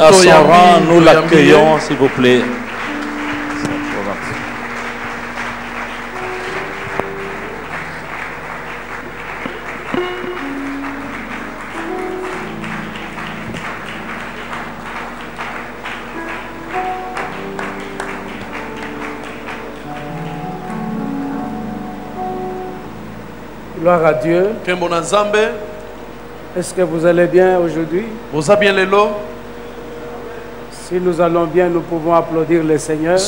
à son rang, nous l'accueillons, s'il vous plaît. Gloire à Dieu. Est-ce que vous allez bien aujourd'hui? Si nous allons bien, nous pouvons applaudir le Seigneur.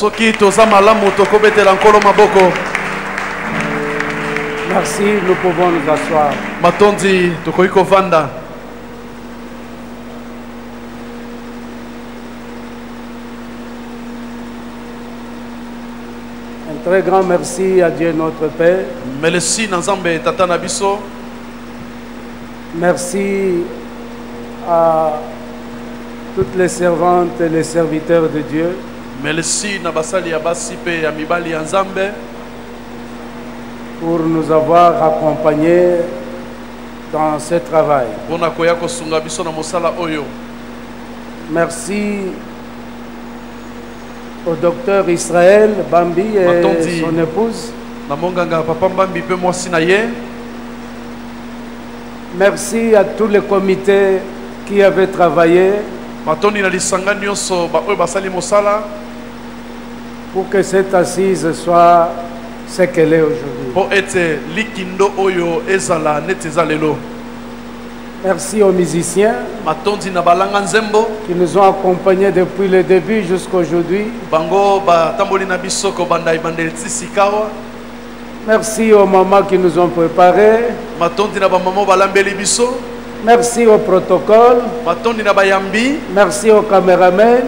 Merci, nous pouvons nous asseoir. Un très grand merci à Dieu notre Père. Merci à toutes les servantes et les serviteurs de Dieu. Pour nous avoir accompagnés dans ce travail. Merci au docteur Israël Bambi et son épouse. Merci à tous les comités qui avaient travaillé pour que cette assise soit ce qu'elle est aujourd'hui. Merci aux musiciens qui nous ont accompagnés depuis le début jusqu'à aujourd'hui. Merci aux mamans qui nous ont préparés. Merci au protocole. Merci aux caméramans.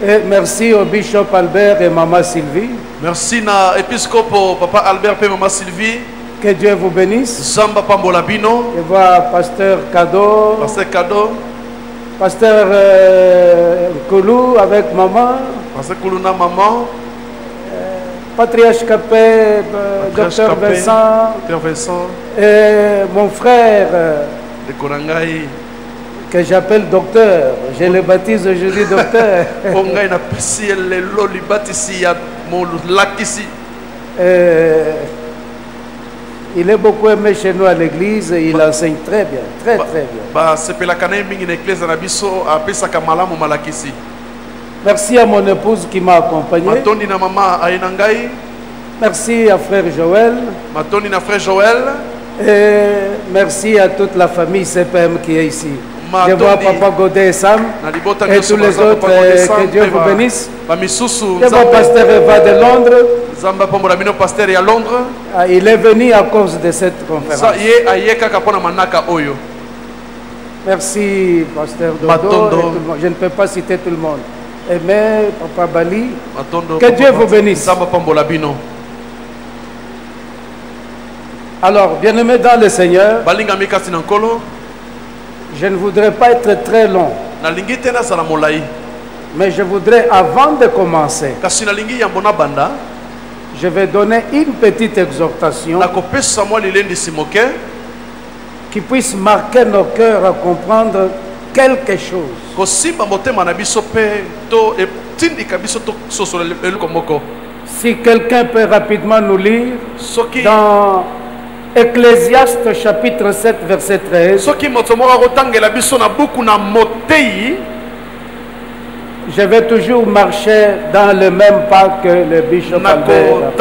Et merci au bishop Albert et maman Sylvie. Merci à l'épiscope papa Albert et maman Sylvie. Que Dieu vous bénisse. Je vois pasteur Cadeau. Pasteur Koulou avec maman. Patriarche Capé, docteur Vincent. Et mon frère que j'appelle docteur. Je le baptise aujourd'hui docteur. Il est beaucoup aimé chez nous à l'église et il enseigne très bien, très bien. Merci à mon épouse qui m'a accompagné. Merci à frère Joël. Et merci à toute la famille CPM qui est ici. Je vois Papa Godet et Sam et tous les autres, que Dieu vous bénisse. Je vois Pasteur Eva de Londres. Il est venu à cause de cette conférence. Merci Pasteur Dodo et tout le monde. Je ne peux pas citer tout le monde. Aimé, Papa Bali, que Dieu vous bénisse. Alors, bien-aimés dans le Seigneur, je ne voudrais pas être très long, mais je voudrais, avant de commencer, je vais donner une petite exhortation qui puisse marquer nos cœurs à comprendre quelque chose. Si quelqu'un peut rapidement nous lire dans Ecclésiaste chapitre 7 verset 13. Je vais toujours marcher dans le même pas que le bishop Albert.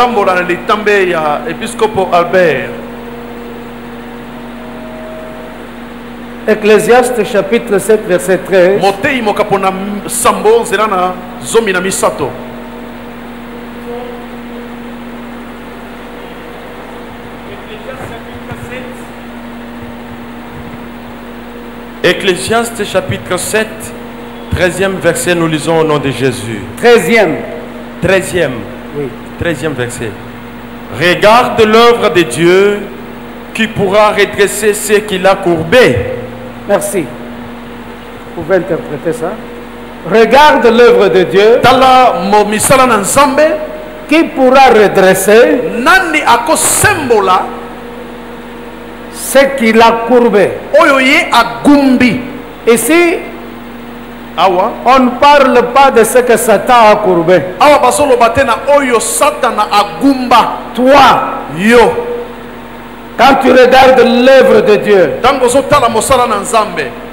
Ecclésiaste chapitre 7 verset 13. Ecclésiaste chapitre 7, 13e verset, nous lisons au nom de Jésus. 13e. Oui. 13e verset. Regarde l'œuvre de Dieu qui pourra redresser ce qu'il a courbé. Merci. Vous pouvez interpréter ça. Regarde l'œuvre de Dieu qui pourra redresser Ce qu'il a courbé. Ici, on ne parle pas de ce que Satan a courbé. Toi, quand tu regardes l'œuvre de Dieu,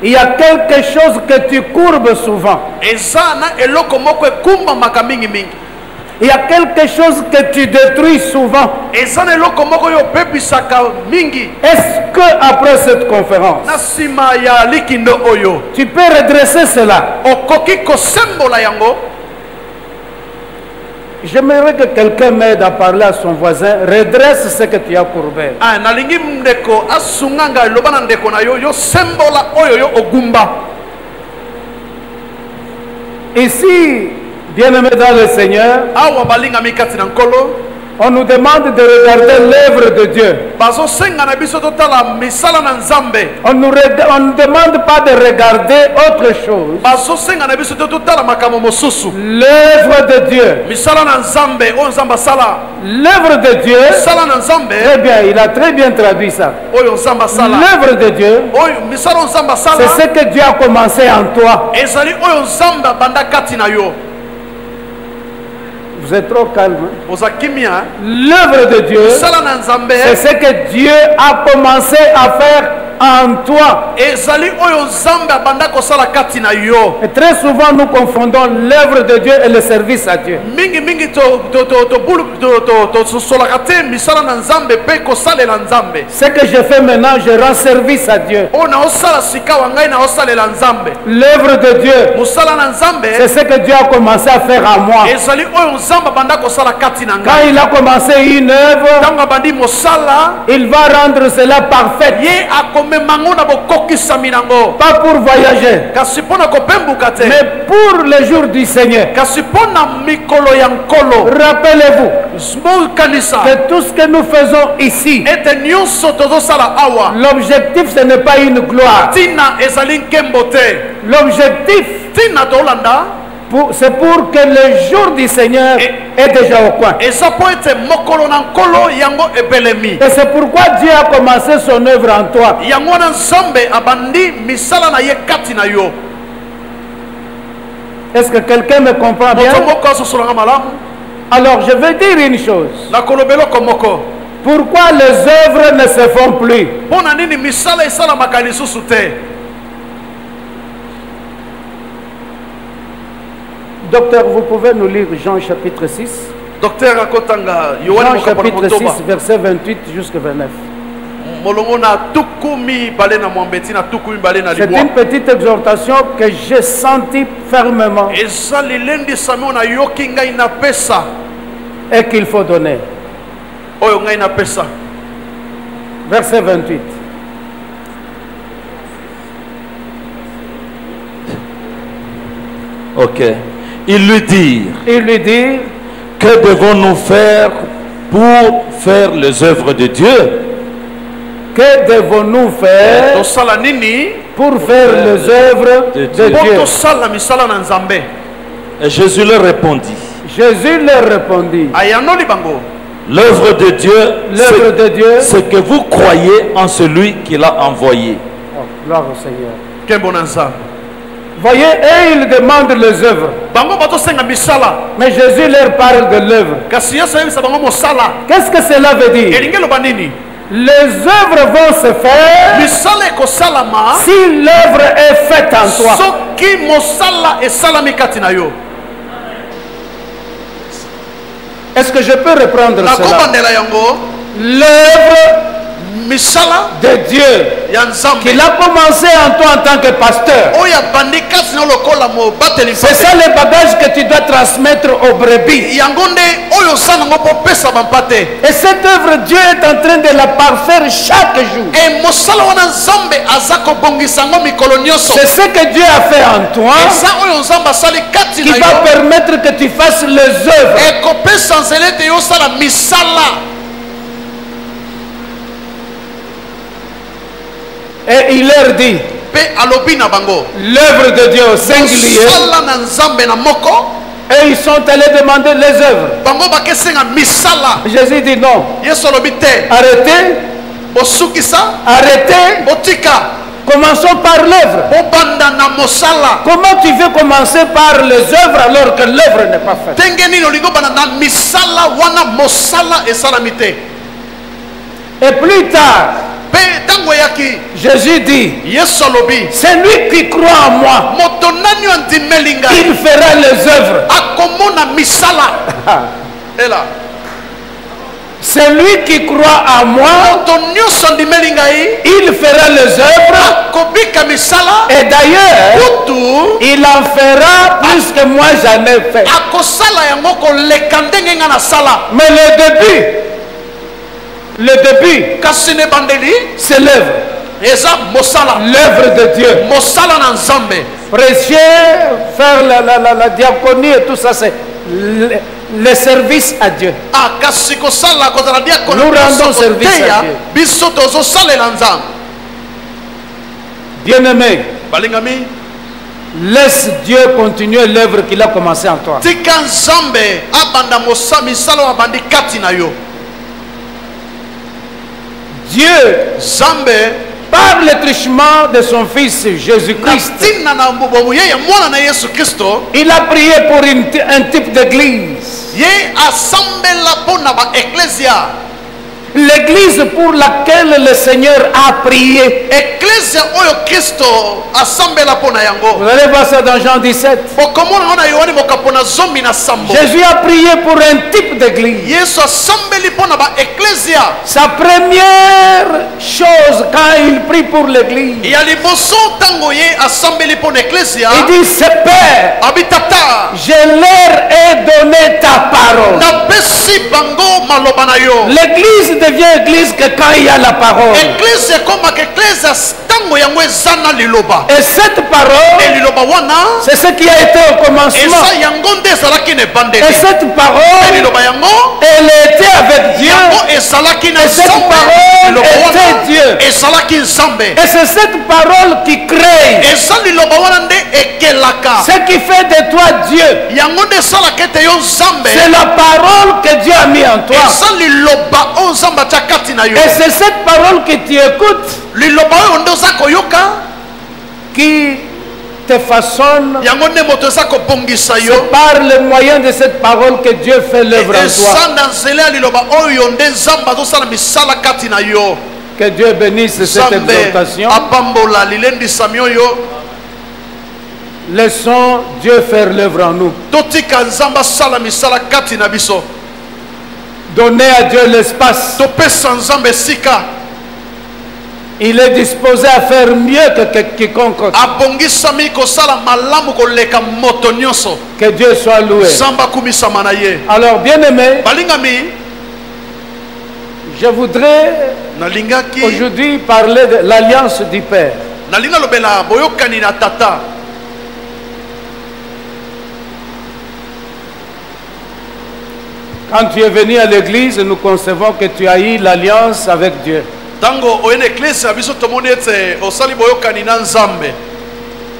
il y a quelque chose que tu courbes souvent. Il y a quelque chose que tu détruis souvent. Est-ce que après cette conférence, tu peux redresser cela? J'aimerais que quelqu'un m'aide à parler à son voisin. Redresse ce que tu as courbé. Ici, bien-aimés dans le Seigneur, on nous demande de regarder l'œuvre de Dieu. On ne demande pas de regarder autre chose. L'œuvre de Dieu. L'œuvre de Dieu. Très bien, il a très bien traduit ça. L'œuvre de Dieu, c'est ce que Dieu a commencé en toi. Vous êtes trop calme. L'œuvre de Dieu, c'est ce que Dieu a commencé à faire en toi. Et très souvent nous confondons l'œuvre de Dieu et le service à Dieu. Ce que je fais maintenant, je rends service à Dieu. L'œuvre de Dieu, c'est ce que Dieu a commencé à faire à moi. Quand il a commencé une œuvre, il va rendre cela parfaite. Pas pour voyager, mais pour le jour du Seigneur. Rappelez-vous que tout ce que nous faisons ici, l'objectif ce n'est pas une gloire. L'objectif, c'est pour que le jour du Seigneur est déjà au coin. Et c'est pourquoi Dieu a commencé son œuvre en toi. Est-ce que quelqu'un me comprend bien? Alors je vais dire une chose. Pourquoi les œuvres ne se font plus? Docteur, vous pouvez nous lire Jean chapitre 6. Jean chapitre 6, verset 28 jusqu'à 29. C'est une petite exhortation que j'ai sentie fermement et qu'il faut donner. Verset 28. Ok. Il lui dit, que devons-nous faire pour faire les œuvres de Dieu? Que devons-nous faire pour faire les œuvres de Dieu? Et Jésus leur répondit. L'œuvre de Dieu, c'est que vous croyez en celui qui l'a envoyé. Oh, gloire au Seigneur. Quel bon ensemble. Voyez, et il demande les œuvres. Mais Jésus leur parle de l'œuvre. Qu'est-ce que cela veut dire? Les œuvres vont se faire si l'œuvre est faite en toi. Est-ce que je peux reprendre cela? L'œuvre de Dieu qu'il a commencé en toi en tant que pasteur. C'est ça le bagage que tu dois transmettre aux brebis. Et cette œuvre, Dieu est en train de la parfaire chaque jour. C'est ce que Dieu a fait en toi qui va permettre que tu fasses les œuvres. Et il leur dit, l'œuvre de Dieu au singulier, et ils sont allés demander les œuvres. Jésus dit non, arrêtez, Arrêtez. Commençons par l'œuvre. Comment tu veux commencer par les œuvres alors que l'œuvre n'est pas faite? Et plus tard, Jésus dit, c'est lui qui croit en moi, il fera les œuvres. C'est lui qui croit en moi, il fera les œuvres. Et d'ailleurs, il en fera plus que moi j'en ai fait. Mais le début, c'est l'œuvre. L'œuvre de Dieu. Prêcher, faire la diaconie et tout ça, c'est le service à Dieu. Nous rendons service à Dieu. Bien-aimé, laisse Dieu continuer l'œuvre qu'il a commencé en toi. Dieu, par le truchement de son fils Jésus-Christ, il a prié pour un type d'église. L'église pour laquelle le Seigneur a prié. Vous allez voir ça dans Jean 17. Jésus a prié pour un type d'église. Sa première chose quand il prie pour l'église, il dit, c'est Père, je leur ai donné ta parole. L'église devient église que quand il y a la parole. Et cette parole, c'est ce qui a été au commencement. Et cette parole, elle était avec Dieu. Et cette parole était Dieu. Et c'est cette parole qui crée. Ce qui fait de toi Dieu, c'est la parole que Dieu a mis en toi. Et c'est cette parole que tu écoutes qui te façonne. C'est par le moyen de cette parole que Dieu fait l'œuvre en toi. Que Dieu bénisse cette exhortation. Laissons Dieu faire l'œuvre en nous. Donnez à Dieu l'espace. Il est disposé à faire mieux que quiconque. Que Dieu soit loué. Alors, bien-aimé, je voudrais aujourd'hui parler de l'alliance du Père. Quand tu es venu à l'église, nous concevons que tu as eu l'alliance avec Dieu.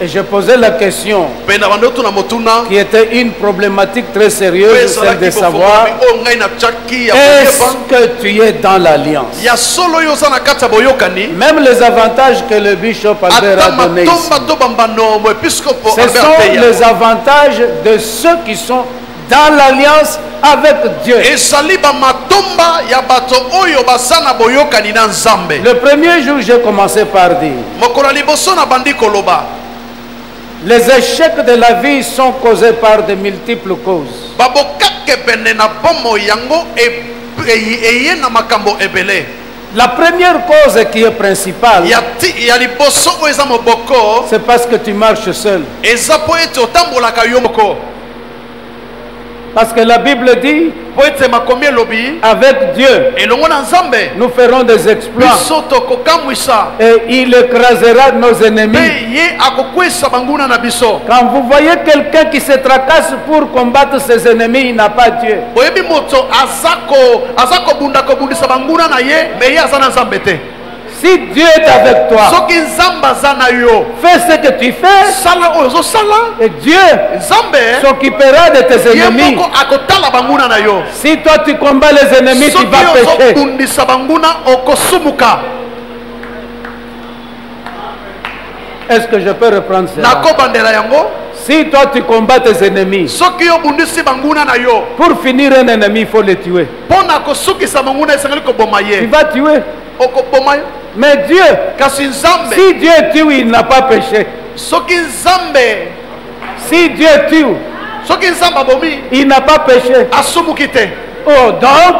Et je posais la question qui était une problématique très sérieuse, celle de savoir est-ce que tu es dans l'alliance. Même les avantages que le bishop Albert a donnés ici, ce sont les avantages de ceux qui sont dans l'alliance avec Dieu. Le premier jour, j'ai commencé par dire, les échecs de la vie sont causés par de multiples causes. La première cause qui est principale, c'est parce que tu marches seul. Parce que la Bible dit, avec Dieu, nous ferons des exploits. Et il écrasera nos ennemis. Quand vous voyez quelqu'un qui se tracasse pour combattre ses ennemis, il n'a pas Dieu. Si Dieu est avec toi, fais ce que tu fais et Dieu s'occupera de tes ennemis. Si toi tu combats les ennemis, tu vas pécher. Est-ce que je peux reprendre cela? Si toi tu combats tes ennemis, pour finir un ennemi, il faut le tuer. Tu vas tuer. Mais Dieu, si Dieu tue, il n'a pas péché. Si Dieu tue, il n'a pas péché. Oh, donc,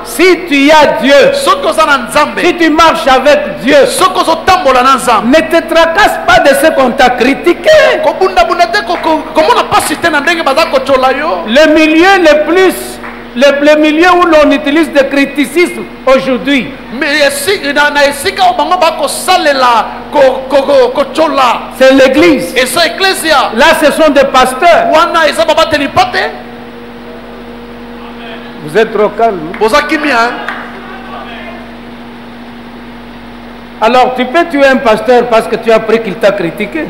si tu as Dieu, si tu marches avec Dieu, ne te tracasse pas de ce qu'on t'a critiqué. Le milieu où l'on utilise le criticisme aujourd'hui, c'est l'église. Là, ce sont des pasteurs. Vous êtes trop calme. Alors, tu peux tuer un pasteur parce que tu as appris qu'il t'a critiqué.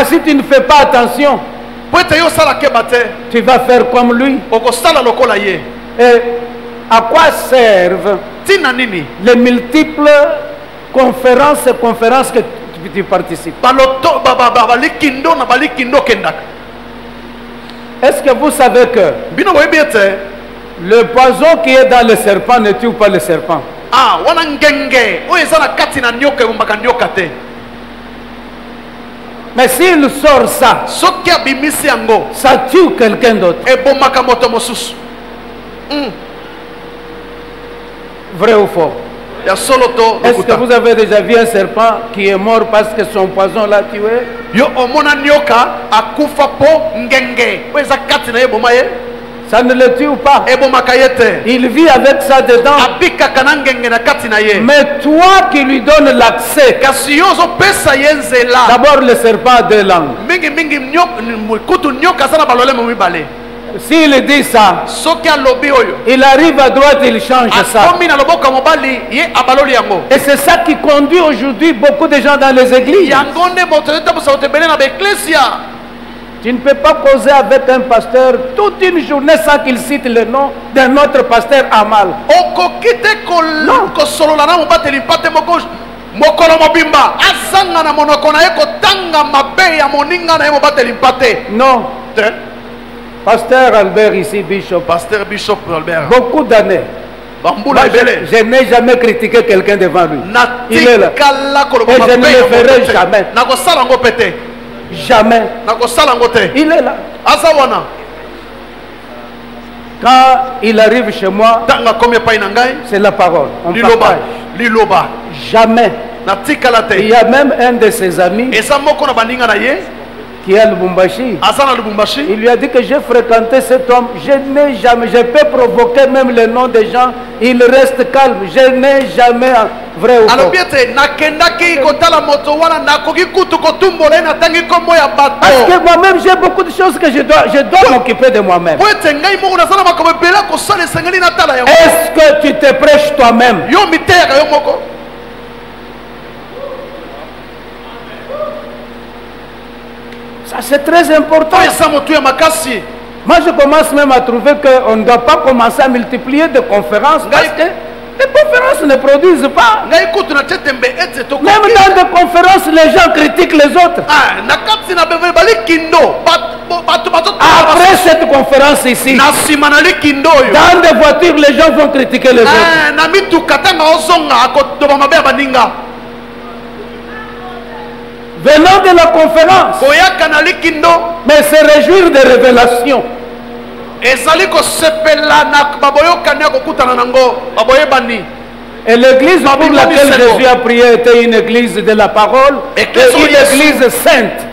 Si tu ne fais pas attention, tu vas faire comme lui. Et à quoi servent les multiples conférences que tu participes? Est-ce que vous savez que le poison qui est dans le serpent ne tue pas le serpent? Mais s'il sort ça, ça tue quelqu'un d'autre. Vrai ou faux? Est-ce que vous avez déjà vu un serpent qui est mort parce que son poison l'a tué? Ça ne le tue pas. Il vit avec ça dedans. Mais toi qui lui donnes l'accès, d'abord le serpent a deux langues. S'il dit ça, il arrive à droite, il change ça. Et c'est ça qui conduit aujourd'hui beaucoup de gens dans les églises. Tu ne peux pas causer avec un pasteur toute une journée sans qu'il cite le nom d'un autre pasteur à mal. Non. Pasteur Albert ici, Bishop. Pasteur Bishop Albert. Beaucoup d'années. Je n'ai jamais critiqué quelqu'un devant lui. Il est là. Et je ne le ferai jamais. Jamais. Il est là. Quand il arrive chez moi, c'est la parole. On partage. Jamais. Il y a même un de ses amis qui est à Lubumbashi. Il lui a dit que j'ai fréquenté cet homme. Je peux provoquer même le nom des gens. Il reste calme. Je n'ai jamais vrai ou faux. Parce que moi-même j'ai beaucoup de choses que je dois m'occuper de moi-même. Est-ce que tu te prêches toi-même? Ça c'est très important. Moi je commence même à trouver qu'on ne doit pas commencer à multiplier des conférences parce que les conférences ne produisent pas. Même dans des conférences, les gens critiquent les autres. Après cette conférence ici, dans des voitures, les gens vont critiquer les autres. Venant de la conférence, mais se réjouir des révélations. Et l'église pour laquelle Jésus a prié était une église de la parole et une église sainte.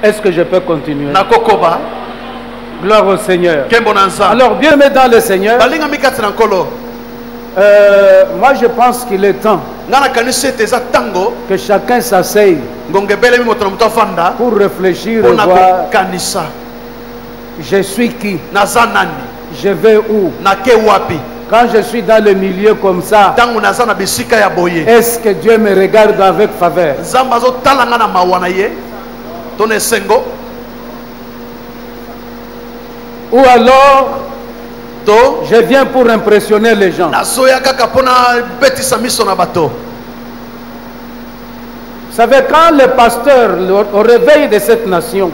Est-ce que je peux continuer? Gloire au Seigneur. Alors, bien-aimés dans le Seigneur, moi je pense qu'il est temps que chacun s'asseye pour réfléchir et voir je suis qui, je vais où. Quand je suis dans le milieu comme ça, est-ce que Dieu me regarde avec faveur? Ou alors je viens pour impressionner les gens? Vous savez, quand le pasteur, au réveil de cette nation,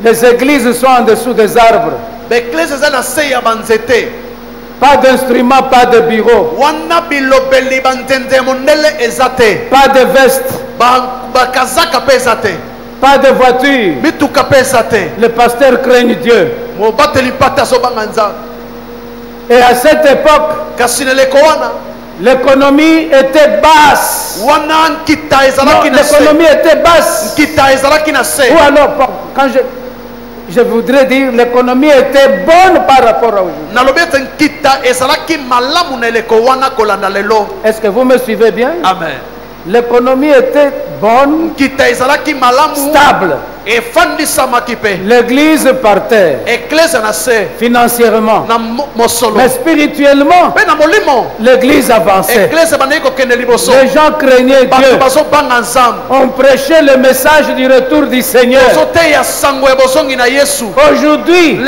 les églises sont en dessous des arbres, pas d'instruments, pas de bureau, pas de veste, pas de voiture. Le pasteur craigne Dieu. Et à cette époque, l'économie était basse. L'économie était basse. Ou alors, quand je voudrais dire, l'économie était bonne par rapport à aujourd'hui. Est-ce que vous me suivez bien? Amen. L'économie était bonne, stable. L'église partait financièrement, mais spirituellement, l'église avançait. Les gens craignaient Dieu. On prêchait le message du retour du Seigneur. Aujourd'hui,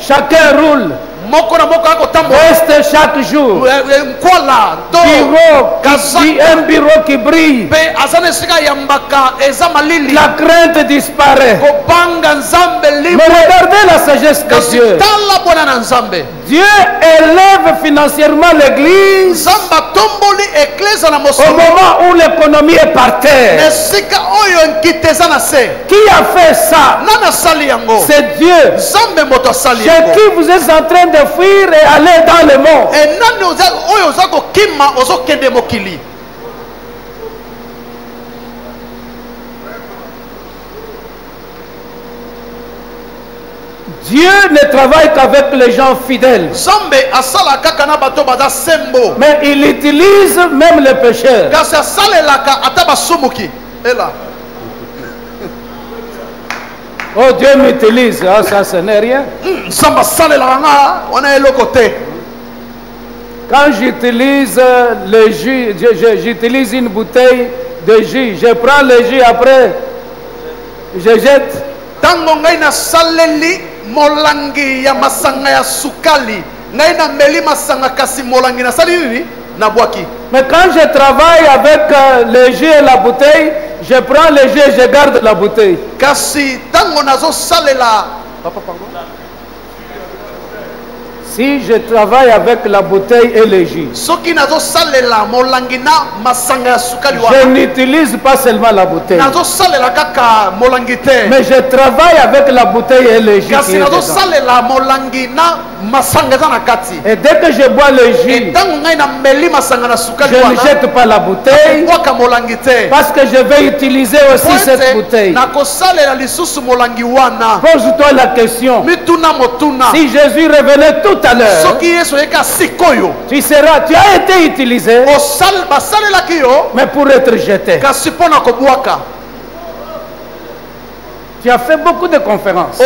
chacun roule. Reste chaque jour. Un bureau qui brille. La crainte disparaît. Mais regardez la sagesse de Dieu. Dieu élève financièrement l'église au moment où l'économie est par terre. Qui a fait ça? C'est Dieu. Chez qui vous êtes en train de fuir et aller dans le monde. Dieu ne travaille qu'avec les gens fidèles. Mais il utilise même les pécheurs. Oh, Dieu m'utilise. Ah, ça, ce n'est rien. Quand j'utilise le jus, j'utilise une bouteille de jus. Je prends le jus après, je jette. Mais quand je travaille avec le jus et la bouteille, je prends le jus et je garde la bouteille. Si je travaille avec la bouteille et le jus, je n'utilise pas seulement la bouteille, mais je travaille avec la bouteille et le jus. Et dès que je bois le jus, je ne jette pas la bouteille, parce que je vais utiliser aussi cette bouteille. Pose-toi la question. Si Jésus revenait tout à l'heure, tu as été utilisé, mais pour être jeté. Tu as fait beaucoup de conférences.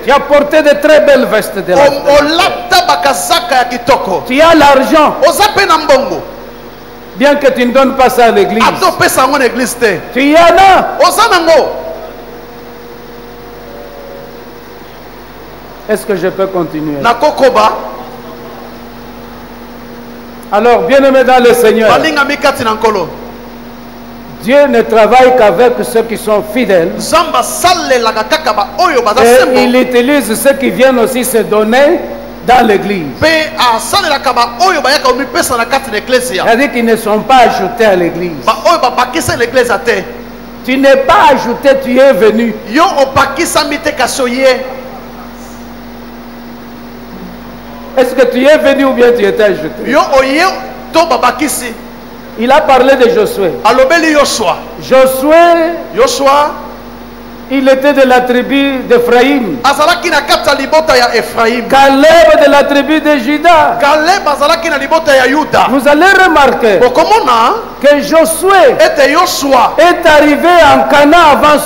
Tu as porté de très belles vestes de la tu as l'argent. Bien que tu ne donnes pas ça à l'église. Tu y en as. Est-ce que je peux continuer? Alors, bien-aimés dans le Seigneur, Dieu ne travaille qu'avec ceux qui sont fidèles. Et il utilise ceux qui viennent aussi se donner dans l'église. C'est-à-dire qu'ils ne sont pas ajoutés à l'église. Tu n'es pas ajouté, tu es venu. Est-ce que tu es venu ou bien tu étais ajouté? Il a parlé de Josué. Josué Il était de la tribu d'Ephraïm. azalaki na kati ya libota ya Ephraim. Caleb de la tribu de Juda. Caleb azalaki na libota ya Yuda. Vous allez remarquer bokomona que Josué ete Yoshua est arrivé en Canaan avant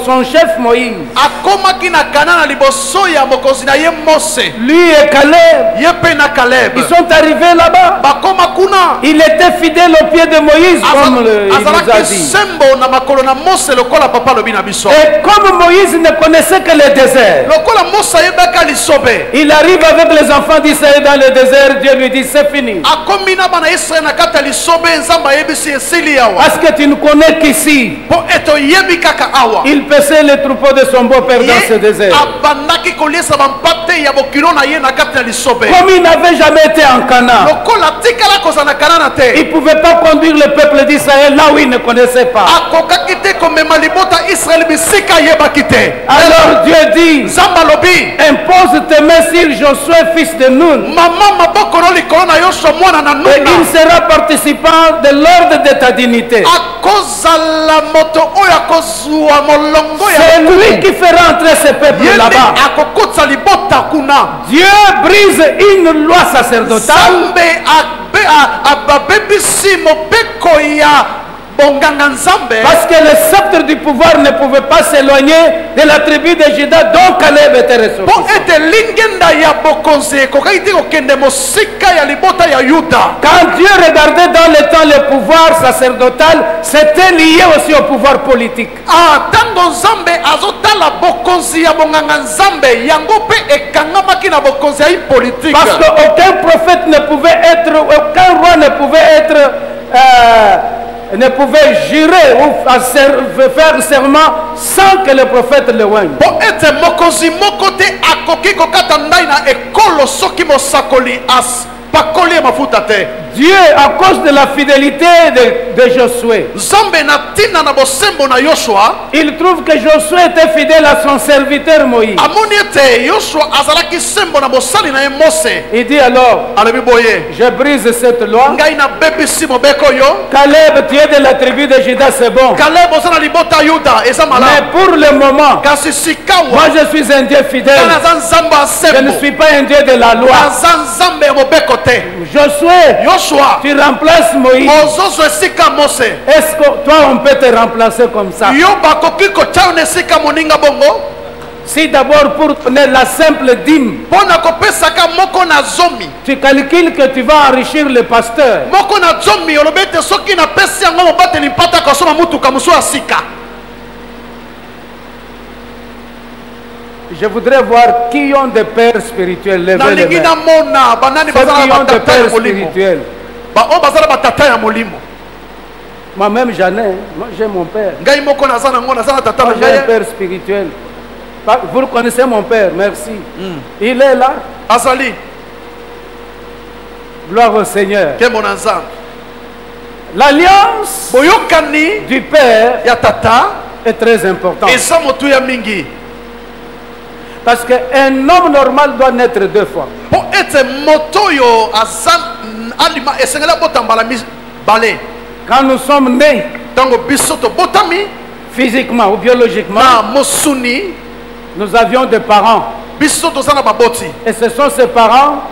son chef Moïse. akomaki na Kana na liboso ya mokonzi na ye Mose. Lui et Caleb, ye pe na Caleb ils sont arrivés là-bas. bakoma kuna. Il était fidèle au pied de Moïse, comme il nous a azalaki dit. sembo na makolo na Mose lokola papa lobi na biso. Et comme Moïse ne connaissait que le désert, lokola Mose ayebaka lisobe, il arrive avec les enfants d'Israël dans le désert. Dieu lui dit c'est fini. akomi na bana Israel na kati ya lisobe, nzambe ayebisi esili yawa. Parce que tu ne connais qu'ici, po eto yebi kaka awa il paissait les troupeaux de son beau-père dans ce désert. abandaki koliesa bampate ya bokilo na ye na kati ya lisobe. Comme il n'avait jamais été en Canaan, lokola tikala kozala na Kanana te, il ne pouvait pas conduire le peuple d'Israël là où il ne connaissait pas. akokaki te komema libota Israel bisika ayebaki te. Alors Dieu dit, nzambe alobi impose tes mains sur Josué fils de Nun, mama maboko no likolo na Yoshua mwana na et il Nuna, sera participant de l'ordre de ta dignité. akozala moto oyo akozwa molongo C'est ya lui qui fera entrer ce peuple ye nde là-bas. akokotisa libota kuna. Dieu brise une loi sacerdotale nzambe ababebisi mobeko ya bonganga nzambe, parce que le sceptre du pouvoir ne pouvait pas s'éloigner de la tribu de Juda dont Caleb était po ressorti. ete lingenda ya bokonzi ekokaki te kokende mosika ya libota ya Yuda. Quand Dieu regardait dans le temps le pouvoir sacerdotal, c'était lié aussi au pouvoir politique. Ntango nzambe azotala bokonzi ya bonganga nzambe yango mpe ekangamaki na bokonzi ya politique. Parce qu'aucun prophète ne pouvait être, aucun roi ne pouvait être, ne pouvait jurer ou faire serment sans que le prophète le oigne. po ete mokonzi moko te akoki kokata ndai na ekolo soki mosakoli pakoli ya mafuta te. Dieu, à cause de la fidélité de Josué, nzambe na ntina na bosembo na Yoshua, il trouve que Josué était fidèle à son serviteur Moïse. amoni ete Yoshua azalaki sembo na bosali na ye Mose. Il dit alors, alobi boye, je brise cette loi. ngai nabebisi mobeko oyo. Caleb, tu es de la tribu de Juda, c'est bon. Caleb oza na libota Yuda eza Mais malamu, pour le moment, kasi sikawa moi je suis un Dieu fidèle. naza nzambe ya Je ne sembo, suis pas un Dieu de la loi. naza nzambe ya mobeko te. Josué, Yoshua tu remplaces Moïse. ozozwa esika Mose, Est-ce que toi on peut te remplacer comme ça? yo bakoki kotia yo na esika moninga bongo Si d'abord pour donner la simple dîme, mpo na kopesaka moko na zomi, tu calcules que tu vas enrichir le pasteur. moko na zomi olobi ete soki napesi yango mobateli mpata kosoma mutuka mosusu ya sika. Je voudrais voir qui ont des pères spirituels. Levez les nalingi mains. namona banani Ceux bazala qui na ont des batata ya pères molimo, spirituels. baoyo bazala batata ya molimo. Moi-même j'en ai. Moi j'ai mon père. Ngai moko naza nango, naza na tata Moi na j'ai un ngai. père spirituel. Vous connaissez mon père, merci. Il est là. Azali Gloire au Seigneur. kembo na nzambe. L'alliance boyokani du père ya tata est très importante. eza motuya mingi, Parce qu'un homme normal doit naître deux fois. mpo ete moto oyo aza alima esengeli abotambala mibale. Quand nous sommes nés, ntango biso tobotami physiquement ou biologiquement, na mosuni, nous avions des parents. biso toza na baboti, Et ce sont ces parents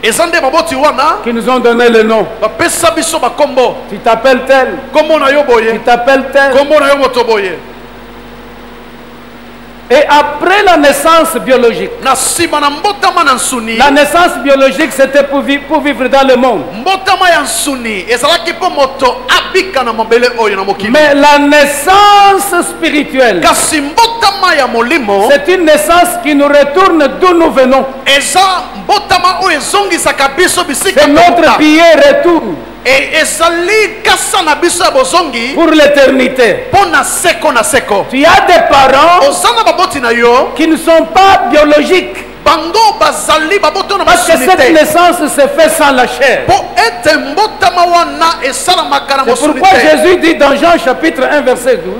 eza nde baboti wana qui nous ont donné le nom. bapesa biso bakombo. Tu t'appelles tel, kombo na yo tu boye, t'appelles tel. kombo na yo moto boye. Et après la naissance biologique, Na nsima na mbotama na nsuni, la naissance biologique c'était pour vivre dans le monde. mbotama ya nsuni ezalaki mpo moto abika na mabele oyo na mokili. Mais la naissance spirituelle, kasi mbotama ya molimo c'est une naissance qui nous retourne d'où nous venons. eza mbotama oyo ezongisaka biso bisika C'est notre tokota. billet retour ezali kasa na biso ya bozongi pour l'éternité. mpo na seko na seko. Tu as des parents oza na baboti na yo, qui ne sont pas biologiques. bango bazali baboto na Parce que mosuni cette te, naissance se fait sans la chair. mpo ete mbotama wana esalamaka na C'est mosuni pourquoi te. Jésus dit dans Jean chapitre 1 verset 12,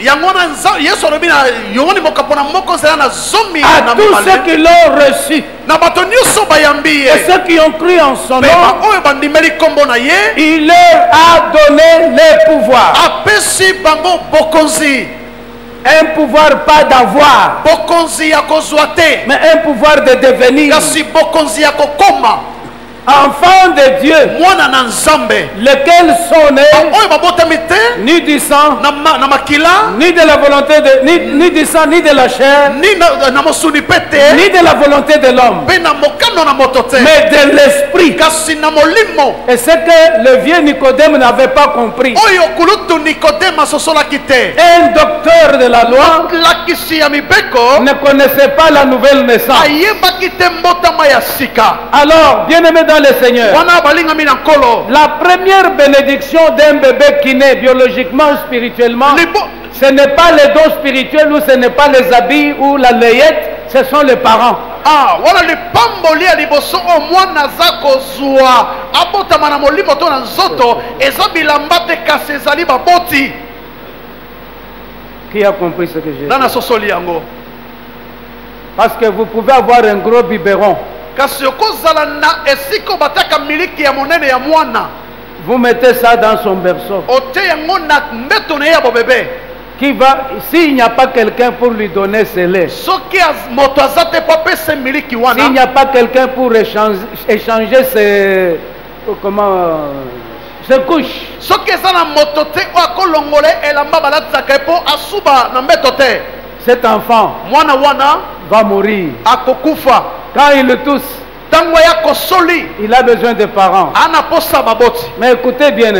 yango wana yesu alobi na yongoni mokapo na moko ezala na zomi à na tous ceux mibale qui l'ont reçu na bato nyonso bayambi et ye, ceux qui ont cru en son mpe nom, baoyo bandimeli nkombo na ye il leur a donné le pouvoir. apesi bango bokonzi. Un pouvoir pas d'avoir, mais un pouvoir de devenir. Enfants de Dieu, lesquels sont nés ni du sang, ni de la volonté de, ni du sang, ni de la chair, ni de la volonté de l'homme, mais de l'esprit. Et c'est que le vieux Nicodème n'avait pas compris. Un docteur de la loi ne connaissait pas la nouvelle naissance. Alors, bien aimé dans le Seigneur, la première bénédiction d'un bébé qui naît biologiquement ou spirituellement, ce n'est pas les dons spirituels ou ce n'est pas les habits ou la layette, ce sont les parents. Voilà le pamboli à liboso au moins nazako zwa abota mana molimo to na nzoto ezabilamba te kasezali baboti. Qui a compris ce que j'ai dit? Nana sosoli yango. Parce que vous pouvez avoir un gros biberon. Vous mettez ça dans son berceau. Qui va, s'il n'y a pas quelqu'un pour lui donner ses laits, s'il n'y a pas quelqu'un pour échanger ses, ses couches, cet enfant va mourir. Quand il le tousse, il a besoin de parents. Mais écoutez bien,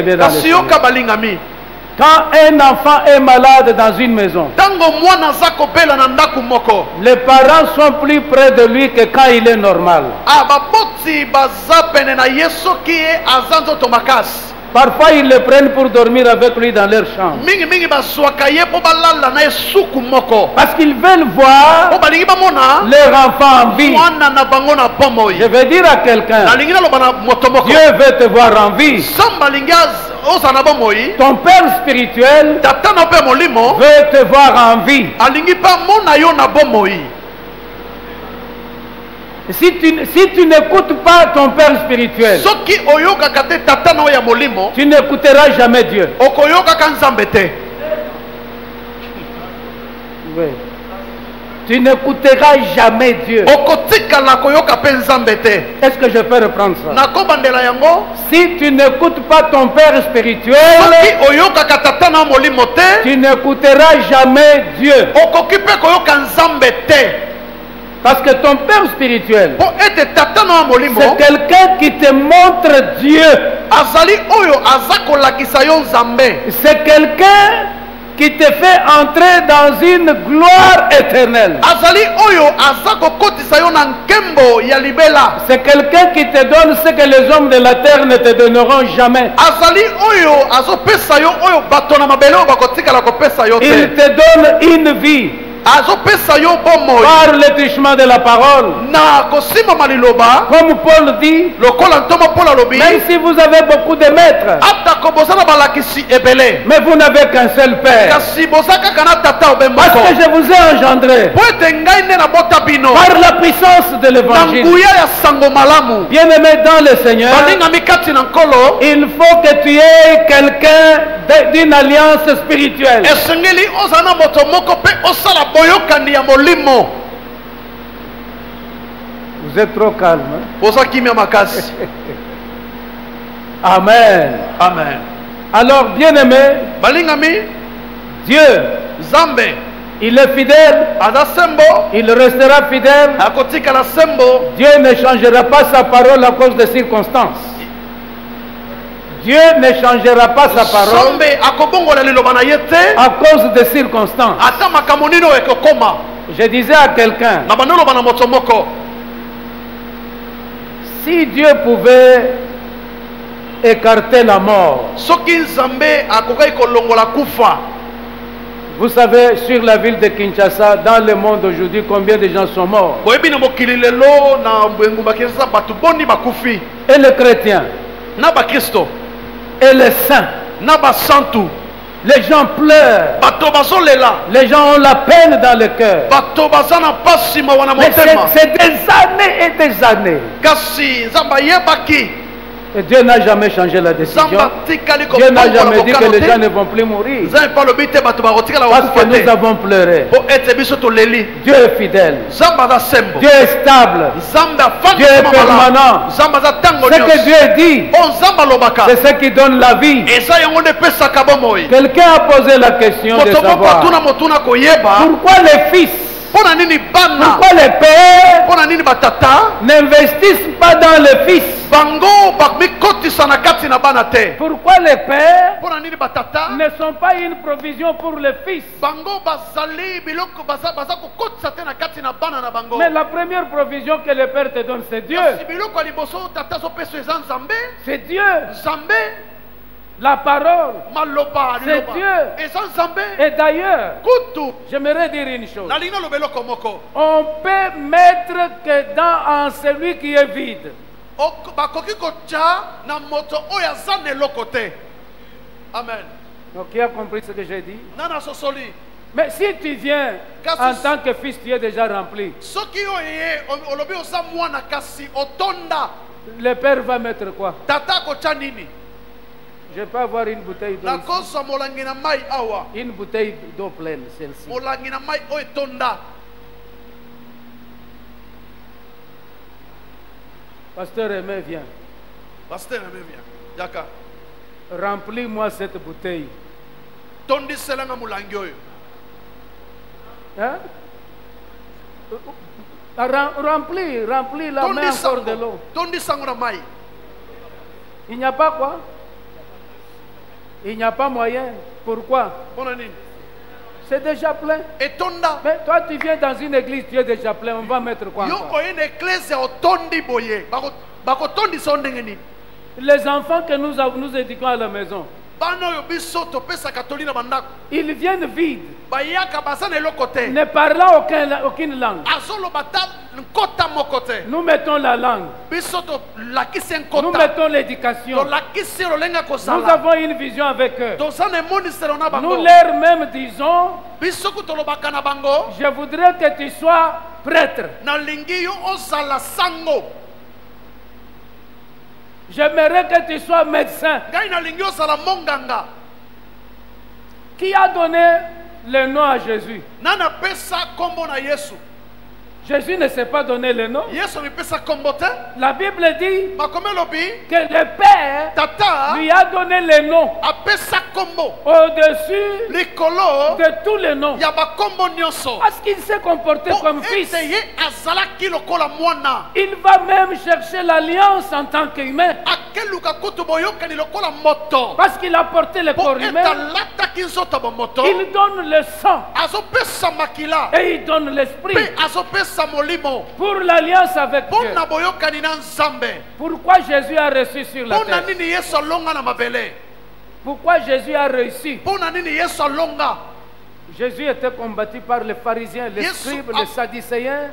quand un enfant est malade dans une maison, les parents sont plus près de lui que quand il est normal. Parfois, ils le prennent pour dormir avec lui dans leur chambre. Parce qu'ils veulent voir leur enfant en vie. Je vais dire à quelqu'un, Dieu veut te voir en vie. Ton père spirituel veut te voir en vie. Si tu n'écoutes pas ton père spirituel, tu n'écouteras jamais Dieu. Oui. Tu n'écouteras jamais Dieu. Est-ce que je peux reprendre ça? Si tu n'écoutes pas ton père spirituel, tu n'écouteras jamais Dieu. Parce que ton père spirituel, c'est quelqu'un qui te montre Dieu. C'est quelqu'un qui te fait entrer dans une gloire éternelle. C'est quelqu'un qui te donne ce que les hommes de la terre ne te donneront jamais. Il te donne une vie. Par le truchement de la parole. Comme Paul dit, même si vous avez beaucoup de maîtres, mais vous n'avez qu'un seul Père. Parce que je vous ai engendré par la puissance de l'évangile. Bien aimé dans le Seigneur, il faut que tu aies quelqu'un d'une alliance spirituelle. Vous êtes trop calme. Amen. Amen. Alors, bien aimé, Dieu, il est fidèle. Il restera fidèle. Dieu ne changera pas sa parole à cause des circonstances. Dieu ne changera pas sa parole à cause des circonstances. Je disais à quelqu'un, si Dieu pouvait écarter la mort, vous savez, sur la ville de Kinshasa, dans le monde aujourd'hui, combien de gens sont morts? Et les chrétiens, et les saints, les gens pleurent, les gens ont la peine dans le cœur. Mais c'est des années et des années. Et Dieu n'a jamais changé la décision. Dieu n'a jamais dit que les gens ne vont plus mourir. Parce que nous avons pleuré. Dieu est fidèle. Dieu est stable. Dieu est permanent. Ce que Dieu dit, c'est ce qui donne la vie. Quelqu'un a posé la question de savoir pourquoi les fils, pourquoi les pères n'investissent pas dans les fils? Pourquoi les pères ne sont pas une provision pour les fils? Mais la première provision que les pères te donnent, c'est Dieu. C'est Dieu. La parole, c'est Dieu. Et d'ailleurs, j'aimerais dire une chose. On peut mettre que en celui qui est vide. Amen. Donc, qui a compris ce que j'ai dit? Mais si tu viens en tant que fils, tu es déjà rempli. Le père va mettre quoi? Je peux avoir une bouteille d'eau. Une bouteille d'eau pleine, celle-ci. Pasteur Aimé, viens. Pasteur Aimé, viens. Remplis-moi cette bouteille. Hein? Remplis la main encore de l'eau. Il n'y a pas quoi? Il n'y a pas moyen. Pourquoi? C'est déjà plein. Mais toi, tu viens dans une église, tu es déjà plein. On va mettre quoi? Les enfants que nous éduquons à la maison, ils viennent vides, ne parlant aucune langue. Nous mettons la langue. Nous mettons l'éducation. Nous avons une vision avec eux. Nous leur même disons, je voudrais que tu sois prêtre. J'aimerais que tu sois médecin. Qui a donné le nom à Jésus? Jésus ne s'est pas donné le nom. La Bible dit que le Père lui a donné le nom au-dessus de tous les noms. Parce qu'il s'est comporté comme fils. Il va même chercher l'alliance en tant qu'humain. Parce qu'il a porté le corps humain. Il donne le sang. Et il donne l'esprit. Pour l'alliance avec Dieu. Pourquoi Jésus a reçu sur la terre? Pourquoi Jésus a réussi? Jésus était combattu par les pharisiens, les scribes, les sadducéens,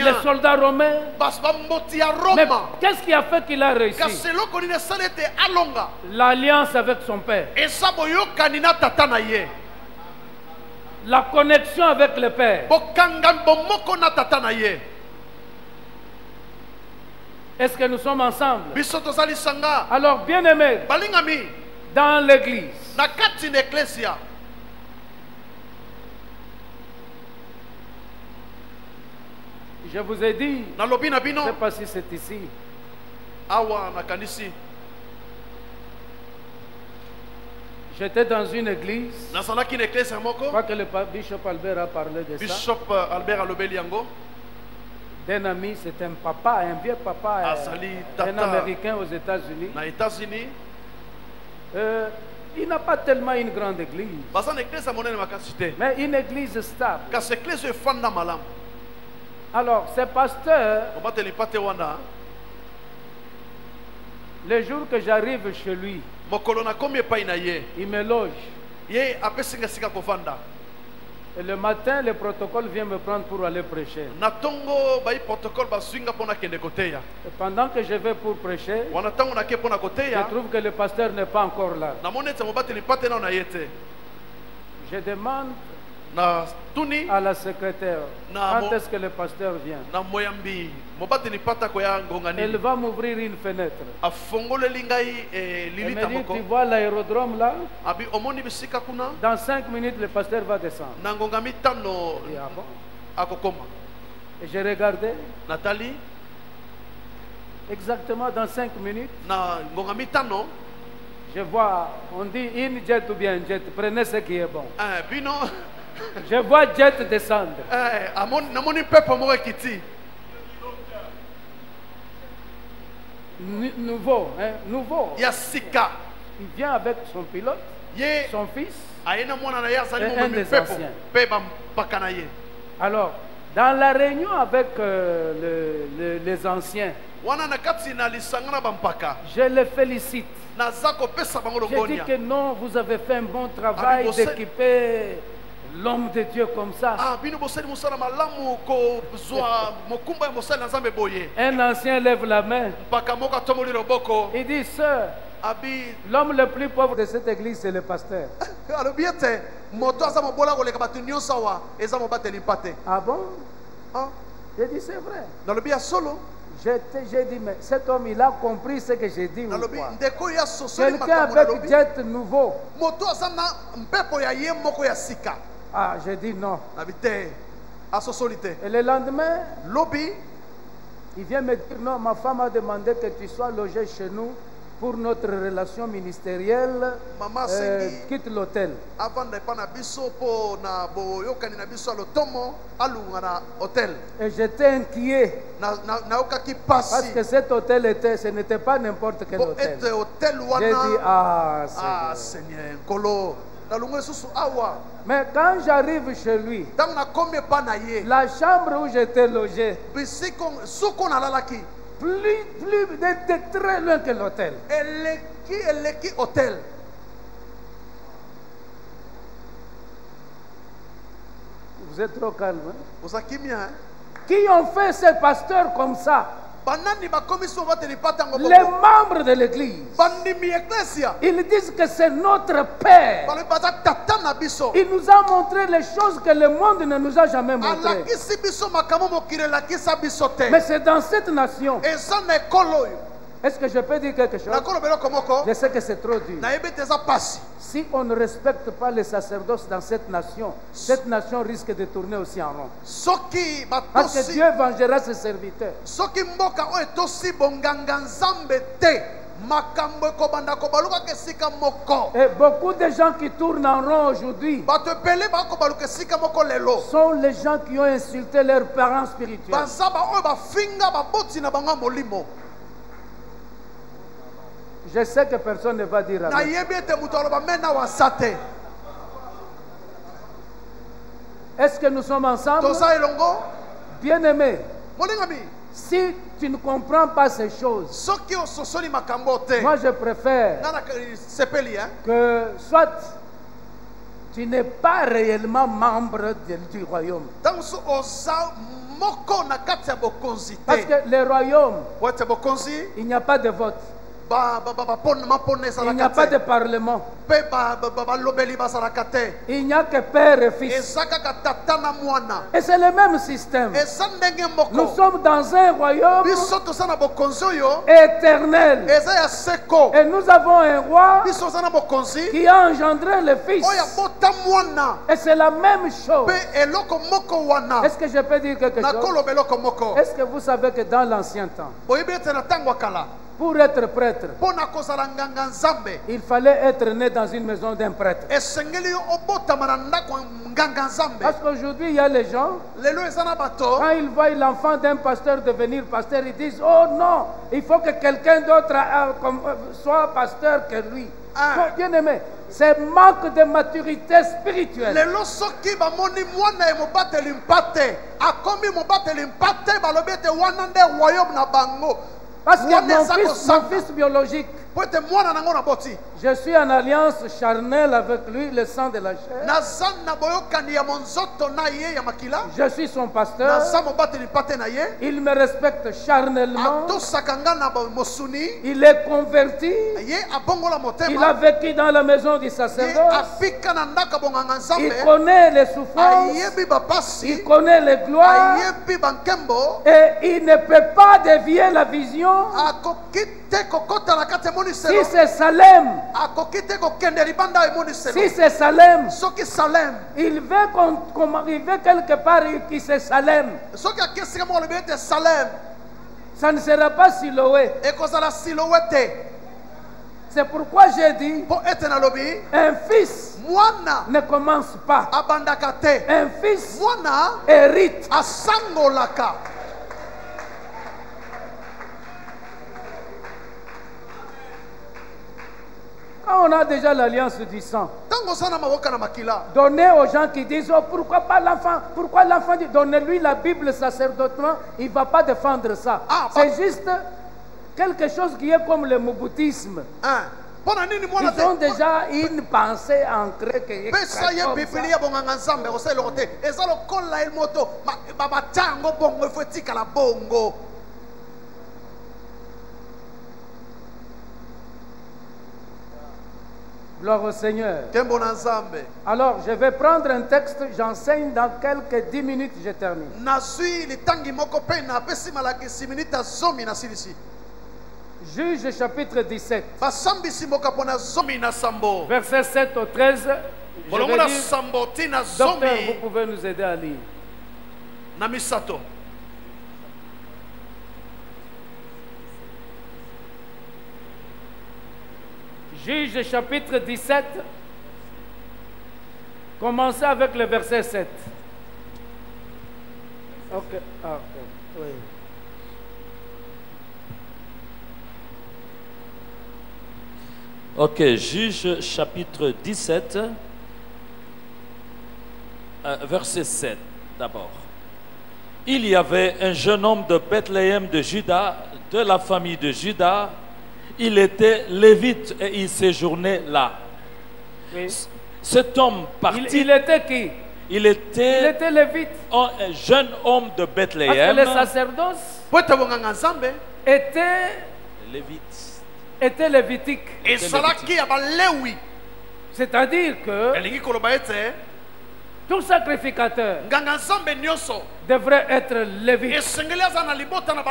les soldats romains. Mais qu'est-ce qui a fait qu'il a réussi? L'alliance avec son Père. La connexion avec le Père. Est-ce que nous sommes ensemble? Alors, bien-aimés, dans l'église, je vous ai dit, je ne sais pas si c'est ici. J'étais dans une église. Je crois que le Bishop Albert a parlé de ça. D'un ami, c'est un papa, un vieux papa, un Américain aux États-Unis. Il n'a pas tellement une grande église, mais une église stable. Alors, ce pasteur, le jour que j'arrive chez lui, il me loge. Et le matin, le protocole vient me prendre pour aller prêcher. Et pendant que je vais pour prêcher, je trouve que le pasteur n'est pas encore là. Je demande à la secrétaire, quand est-ce que le pasteur vient? Elle va m'ouvrir une fenêtre. Elle me dit, tu vois l'aérodrome là? Dans 5 minutes, le pasteur va descendre. Et ah bon? Et j'ai regardé. Nathalie? Exactement dans 5 minutes. Je vois, on dit une jet ou bien un jet, prenez ce qui est bon. Je vois jet descendre. Nouveau, hein, nouveau. Il vient avec son pilote, son fils, et un des anciens. Alors, dans la réunion avec les anciens, je les félicite. Je dis que non, vous avez fait un bon travail d'équiper l'homme de Dieu comme ça. Un ancien lève la main. Il dit, sœur, l'homme le plus pauvre de cette église, c'est le pasteur. Ah bon? J'ai dit, c'est vrai. J'ai dit, mais cet homme, il a compris ce que j'ai dit. Quelqu'un avec jet nouveau. Ah, j'ai dit non. Et le lendemain, il vient me dire, non, ma femme a demandé que tu sois logé chez nous pour notre relation ministérielle. Quitte l'hôtel. Et j'étais inquiet. Parce que cet hôtel ce n'était pas n'importe quel hôtel. J'ai dit, ah, Seigneur. Mais quand j'arrive chez lui, la chambre où j'étais logé, plus de très loin que l'hôtel. Vous êtes trop calme. Hein? Qui ont fait ces pasteurs comme ça? Les membres de l'église, ils disent que c'est notre Père. Il nous a montré les choses que le monde ne nous a jamais montrées. Mais c'est dans cette nation. Est-ce que je peux dire quelque chose? Je sais que c'est trop dur. Si on ne respecte pas les sacerdoces dans cette nation risque de tourner aussi en rond. Parce que Dieu vengera ses serviteurs. Et beaucoup de gens qui tournent en rond aujourd'hui sont les gens qui ont insulté leurs parents spirituels. Je sais que personne ne va dire amen. Est-ce que nous sommes ensemble? Bien-aimés, si tu ne comprends pas ces choses, moi je préfère que soit tu n'es pas réellement membre du royaume. Parce que le royaume, il n'y a pas de vote. Il n'y a pas de parlement. Il n'y a que père et fils. Et c'est le même système. Nous sommes dans un royaume éternel. Et nous avons un roi qui a engendré le fils. Et c'est la même chose. Est-ce que je peux dire quelque chose? Est-ce que vous savez que dans l'ancien temps, pour être prêtre, il fallait être né dans une maison d'un prêtre. Parce qu'aujourd'hui, il y a les gens, quand ils voient l'enfant d'un pasteur devenir pasteur, ils disent, oh non, il faut que quelqu'un d'autre soit pasteur que lui. Bien aimé, c'est manque de maturité spirituelle. Parce que mon fils biologique, Je suis en alliance charnelle avec lui, le sang de la chair. Je suis son pasteur. Il me respecte charnellement. Il est converti. Il a vécu dans la maison du sacerdoce. Il connaît les souffrances. Il connaît les gloires. Et il ne peut pas dévier la vision. Si c'est Salem, si c'est Salem, il veut qu'on arrive quelque part qui c'est Salem. Ça ne sera pas Siloé. C'est pourquoi j'ai dit, un fils ne commence pas. Un fils hérite. Quand on a déjà l'alliance du sang, donnez aux gens qui disent oh, pourquoi pas l'enfant? Pourquoi l'enfant dit donnez-lui la Bible sacerdotement, il ne va pas défendre ça. C'est juste quelque chose qui est comme le mouboutisme. Ils ont déjà une pensée ancrée qui est Gloire au Seigneur. Alors, je vais prendre un texte, j'enseigne dans quelques 10 minutes, je termine. Juge chapitre 17. Verset 7 au 13. Je vais dire, docteur, vous pouvez nous aider à lire. Juge chapitre 17, commencez avec le verset 7. Ok, oui. Ok, Juge chapitre 17, verset 7 d'abord. Il y avait un jeune homme de Bethléem de Juda, de la famille de Juda. Il était lévite et il séjournait là. Oui. Cet homme partit. Il était qui? Il était lévite. Un jeune homme de Bethléem. Parce que le sacerdoce était lévitique. C'est-à-dire que tout sacrificateur devrait être lévite.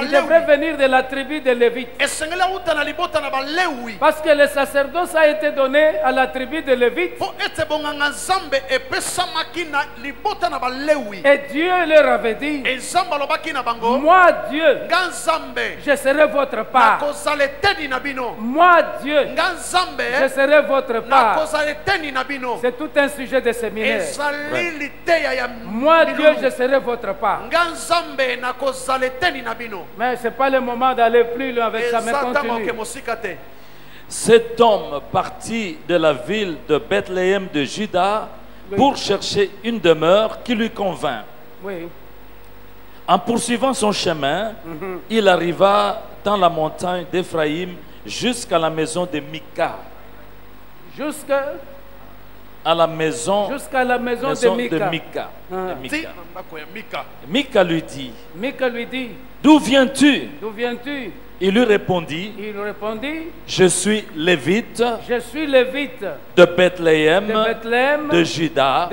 Il devrait venir de la tribu de Lévite. Parce que le sacerdoce a été donné à la tribu de Lévite. Et Dieu leur avait dit, moi Dieu, je serai votre part. Moi Dieu, je serai votre part. C'est tout un sujet de séminaire. Moi Dieu, je serai votre part. Mais ce n'est pas le moment d'aller plus loin avec ça, mais continue. Cet homme partit de la ville de Bethléem de Juda pour chercher une demeure qui lui convint. Oui. En poursuivant son chemin, il arriva dans la montagne d'Éphraïm jusqu'à la maison de Mika. Jusqu'à la maison de Mika. Mika lui dit, d'où viens-tu? Il lui répondit, je suis lévite, de Bethléem, de Juda,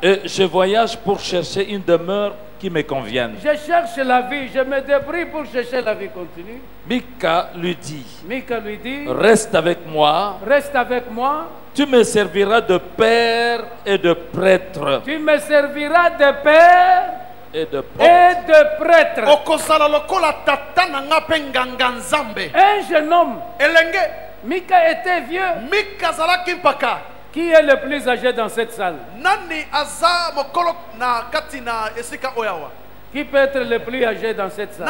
et je voyage pour chercher une demeure qui me convienne. Je cherche la vie, je me débrouille pour chercher la vie. Continue. Mika lui dit, reste avec moi. Tu me serviras de père et de prêtre. Tu me serviras de père et de prêtre. Un jeune homme. Mika était vieux. Qui est le plus âgé dans cette salle? Qui peut être le plus âgé dans cette salle?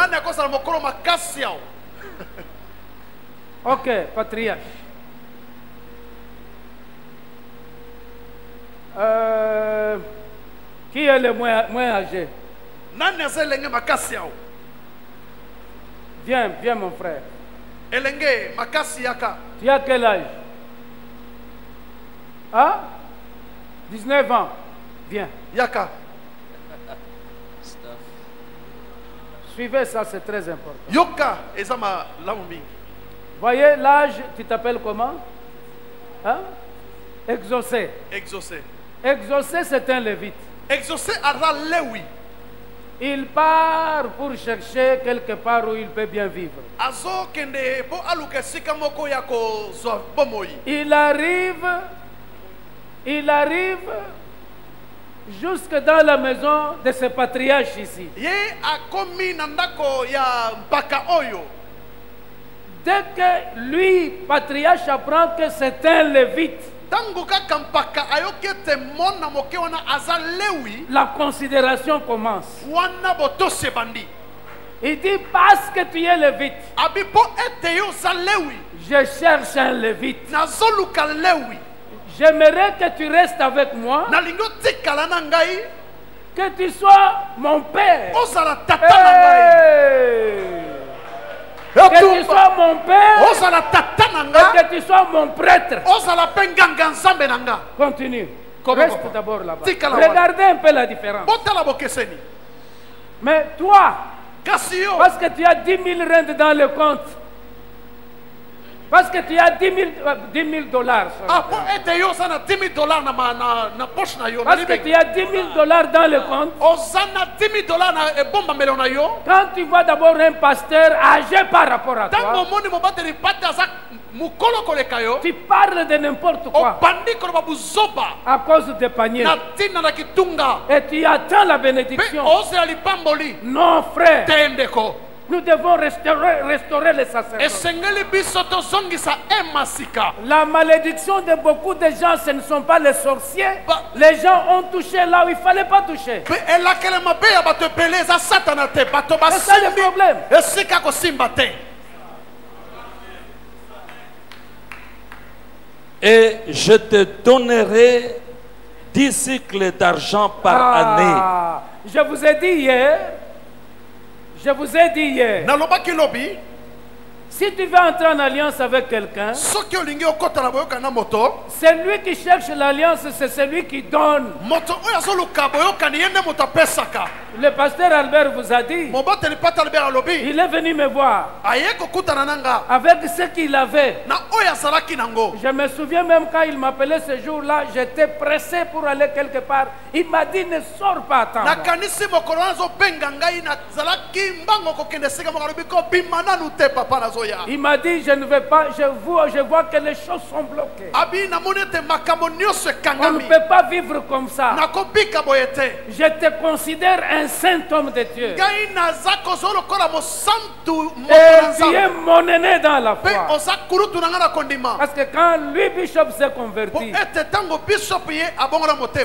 Ok, patriarche. Qui est le moins âgé? Viens mon frère. Elenge makasi yaka. Tu as quel âge? Hein? 19 ans. Viens. Yaka. Suivez ça, c'est très important. Yoka ezama lamumingi. Voyez l'âge, tu t'appelles comment? Hein? Exaucé. Exaucé. Exaucé, c'est un lévite. Exaucé aza lewi. Il part pour chercher quelque part où il peut bien vivre. Azo kende po aluka sika moko ya ko zo bomoi. Il arrive jusque dans la maison de ce patriarche ici. Ye akomi na ndako ya mpaka oyo. Dès que lui, patriarche, apprend que c'est un lévite, la considération commence. Il dit, parce que tu es lévite, je cherche un lévite. J'aimerais que tu restes avec moi, que tu sois mon père. Que tu sois mon père et que tu sois mon prêtre. Continue. Reste d'abord là-bas. Regardez un peu la différence. Mais toi, parce que tu as 10 000 rentes dans le compte, parce que tu as 10 000 dollars. Parce que tu as 10 000 dollars dans le compte. Quand tu vois d'abord un pasteur âgé par rapport à toi, tu parles de n'importe quoi à cause des paniers. Et tu attends la bénédiction. Non, frère. Nous devons restaurer les sacerdoces. La malédiction de beaucoup de gens, ce ne sont pas les sorciers. Les gens ont touché là où il ne fallait pas toucher. C'est ça le problème. Et je te donnerai 10 cycles d'argent par année. Je vous ai dit hier. Si tu veux entrer en alliance avec quelqu'un, c'est lui qui cherche l'alliance, c'est celui qui donne. Le pasteur Albert vous a dit, il est venu me voir avec ce qu'il avait. Je me souviens même quand il m'appelait ce jour-là, j'étais pressé pour aller quelque part. Il m'a dit, ne sors pas, attends. Il m'a dit, je ne vais pas, je vois que les choses sont bloquées. On ne peut pas vivre comme ça. Je te considère un saint homme de Dieu. Et tu es mon aîné dans la foi. Parce que quand lui, Bishop, s'est converti,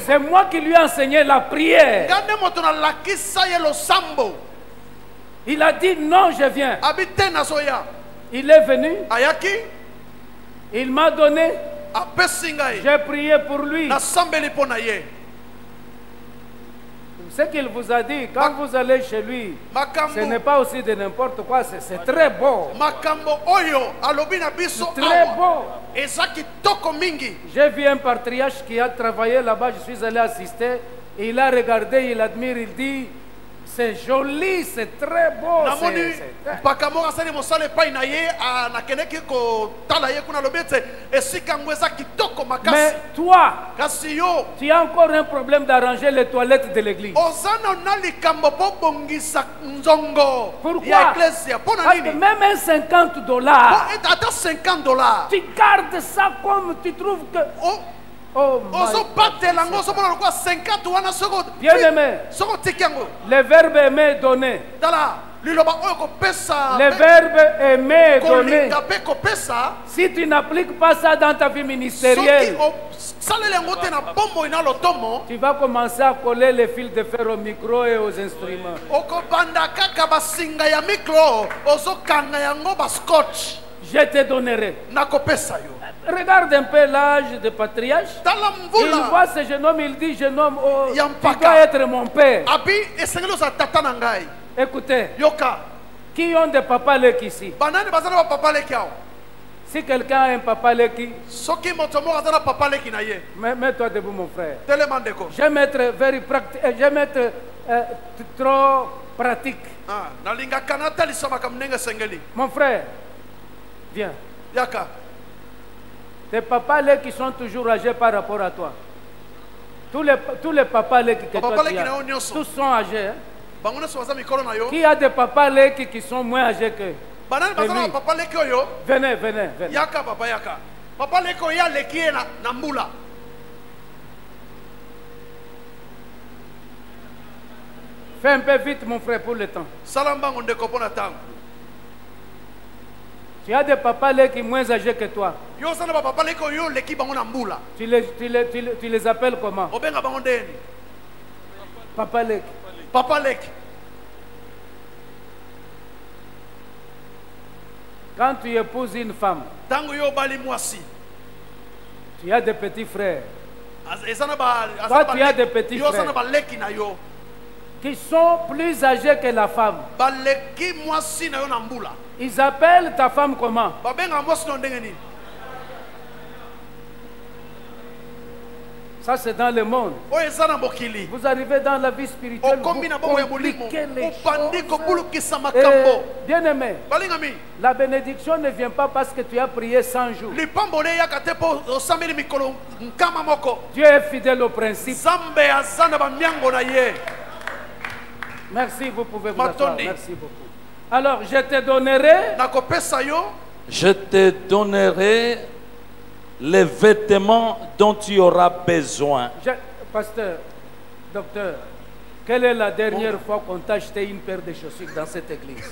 c'est moi qui lui ai enseigné la prière. Il a dit non, je viens. Il est venu. Il m'a donné. J'ai prié pour lui. Ce qu'il vous a dit, quand vous allez chez lui, ce n'est pas aussi de n'importe quoi, c'est très beau. C'est très beau. J'ai vu un patriarche qui a travaillé là-bas, je suis allé assister, et il a regardé, il admire, il dit, c'est joli, c'est très beau. Mais toi, tu as encore un problème d'arranger les toilettes de l'église. Pourquoi? Parce que même un $50, tu gardes ça comme tu trouves que... Oh, bien aimé, le verbe aimer donner. Le verbe aimer donner. Si tu n'appliques pas ça dans ta vie ministérielle, tu vas commencer à coller les fils de fer au micro et aux instruments. Je te donnerai. Regarde un peu l'âge de patriarche. Il voit ce jeune homme, il dit, jeune homme, oh, tu dois être mon père. Écoutez, Qui ont des papas leki ici? Si quelqu'un a un papa leki, mets-toi debout mon frère. Je vais être very practique, je vais être trop pratique. Mon frère, viens. Tes papas là qui sont toujours âgés par rapport à toi. Tous les papas là que toi tu as, tous sont âgés. Hein? Qui a des papas là qui sont moins âgés que venez, venez, venez. Fais un peu vite mon frère pour le temps. Tu as des papas là qui sont moins âgés que toi. Tu les appelles comment? Papa Lek. Papa Lek. Quand tu épouses une femme, tu as des petits frères. Toi, tu as des petits frères qui sont plus âgés que la femme. Ils appellent ta femme comment? Ça c'est dans le monde. Vous arrivez dans la vie spirituelle, vous compliquez les choses. Bien aimé, la bénédiction ne vient pas parce que tu as prié 100 jours. Dieu est fidèle au principe. Merci, vous pouvez vous asseoir. Merci beaucoup. Alors, je te donnerai les vêtements dont tu auras besoin. Pasteur, docteur, quelle est la dernière fois qu'on t'a acheté une paire de chaussures dans cette église?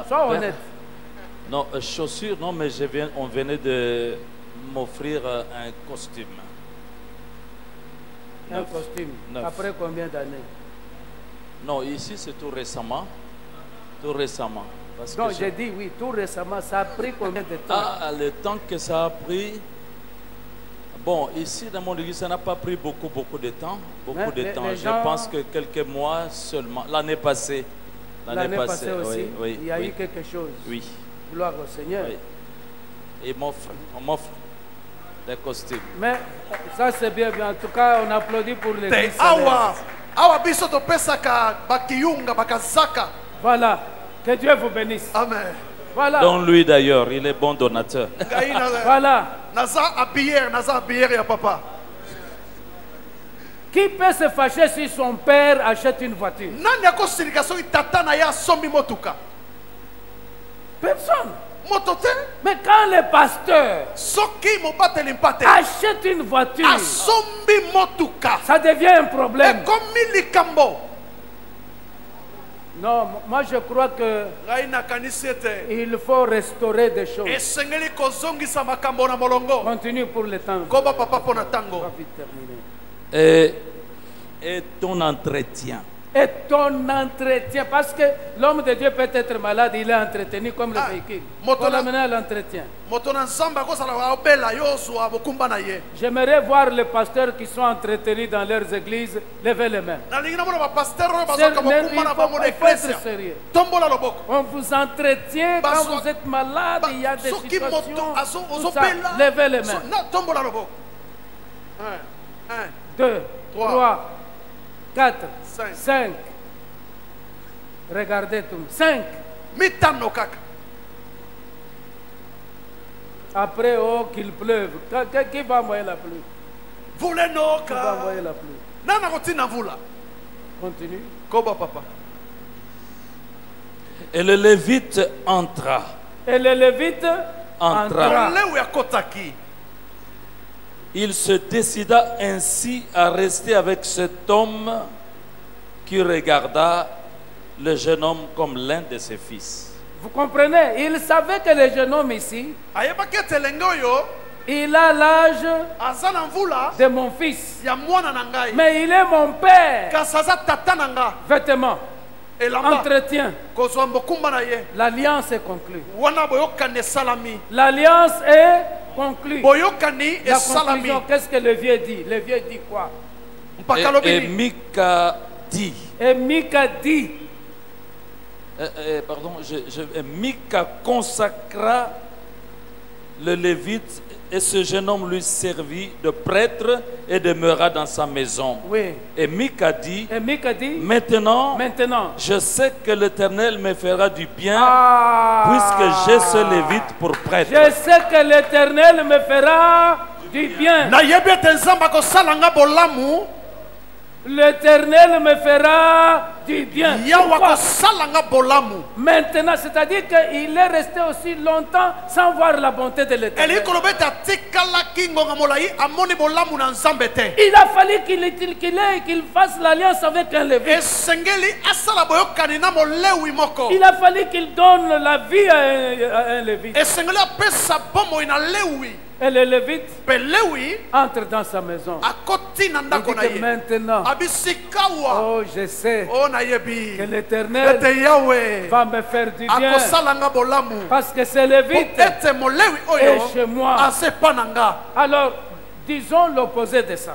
Sois honnête. Non, chaussures, non, mais on venait de m'offrir un costume. Un costume. Après combien d'années? Non, ici c'est tout récemment. Tout récemment. Parce non, j'ai dit oui, tout récemment. Ça a pris combien de temps? Ah, le temps que ça a pris. Bon, ici dans mon église, ça n'a pas pris beaucoup de temps. Beaucoup de temps. Je pense que quelques mois seulement. L'année passée. L'année passée aussi. Oui, oui, il y a eu quelque chose. Oui. Gloire au Seigneur. Oui. Et on m'offre des costumes. Mais ça c'est bien. En tout cas, on applaudit pour l'église. Voilà. Que Dieu vous bénisse. Amen. Voilà. Donc lui d'ailleurs, il est bon donateur. Voilà. Papa. Qui peut se fâcher si son père achète une voiture? Personne. Mais quand le pasteur achète une voiture, ça devient un problème. Non, moi je crois que il faut restaurer des choses. Continue pour le temps. Et ton entretien. Et ton entretien, parce que l'homme de Dieu peut être malade, il est entretenu comme le véhicule. Il faut l'amener à l'entretien. J'aimerais voir les pasteurs qui sont entretenus dans leurs églises lever les mains. Il faut être sérieux. On vous entretient quand vous êtes malade, il y a des situations. Tout ça, levez les mains. 1, 2, 3, 4, 5. Regardez tout. 5. Après, oh, qu'il pleuve. Qui va envoyer la pluie? Qui va envoyer la pluie? Continue. Et le Lévite entra. Et le Lévite entra. Il se décida ainsi à rester avec cet homme qui regarda le jeune homme comme l'un de ses fils. Vous comprenez? Il savait que le jeune homme ici, il a l'âge de mon fils. Mais il est mon père. Vêtements. Entretien. L'alliance est conclue. L'alliance est conclue. La conclusion, qu'est-ce que le vieux dit? Le vieux dit quoi? Et Mika dit. Et Mika dit. Mika consacra le Lévite et ce jeune homme lui servit de prêtre et demeura dans sa maison. Oui. Et Mika dit, maintenant, je sais que l'Éternel me fera du bien puisque j'ai ce Lévite pour prêtre. Je sais que l'Éternel me fera du bien. L'Éternel me fera du bien. Maintenant, c'est-à-dire qu'il est resté aussi longtemps sans voir la bonté de l'Éternel. Il a fallu qu'il fasse l'alliance avec un Lévite. Il a fallu qu'il donne la vie à un Lévite. Et le Lévite entre dans sa maison. Il dit que maintenant, oh, je sais que l'Éternel va me faire du bien. Parce que c'est Lévite et chez moi. Alors, disons l'opposé de ça.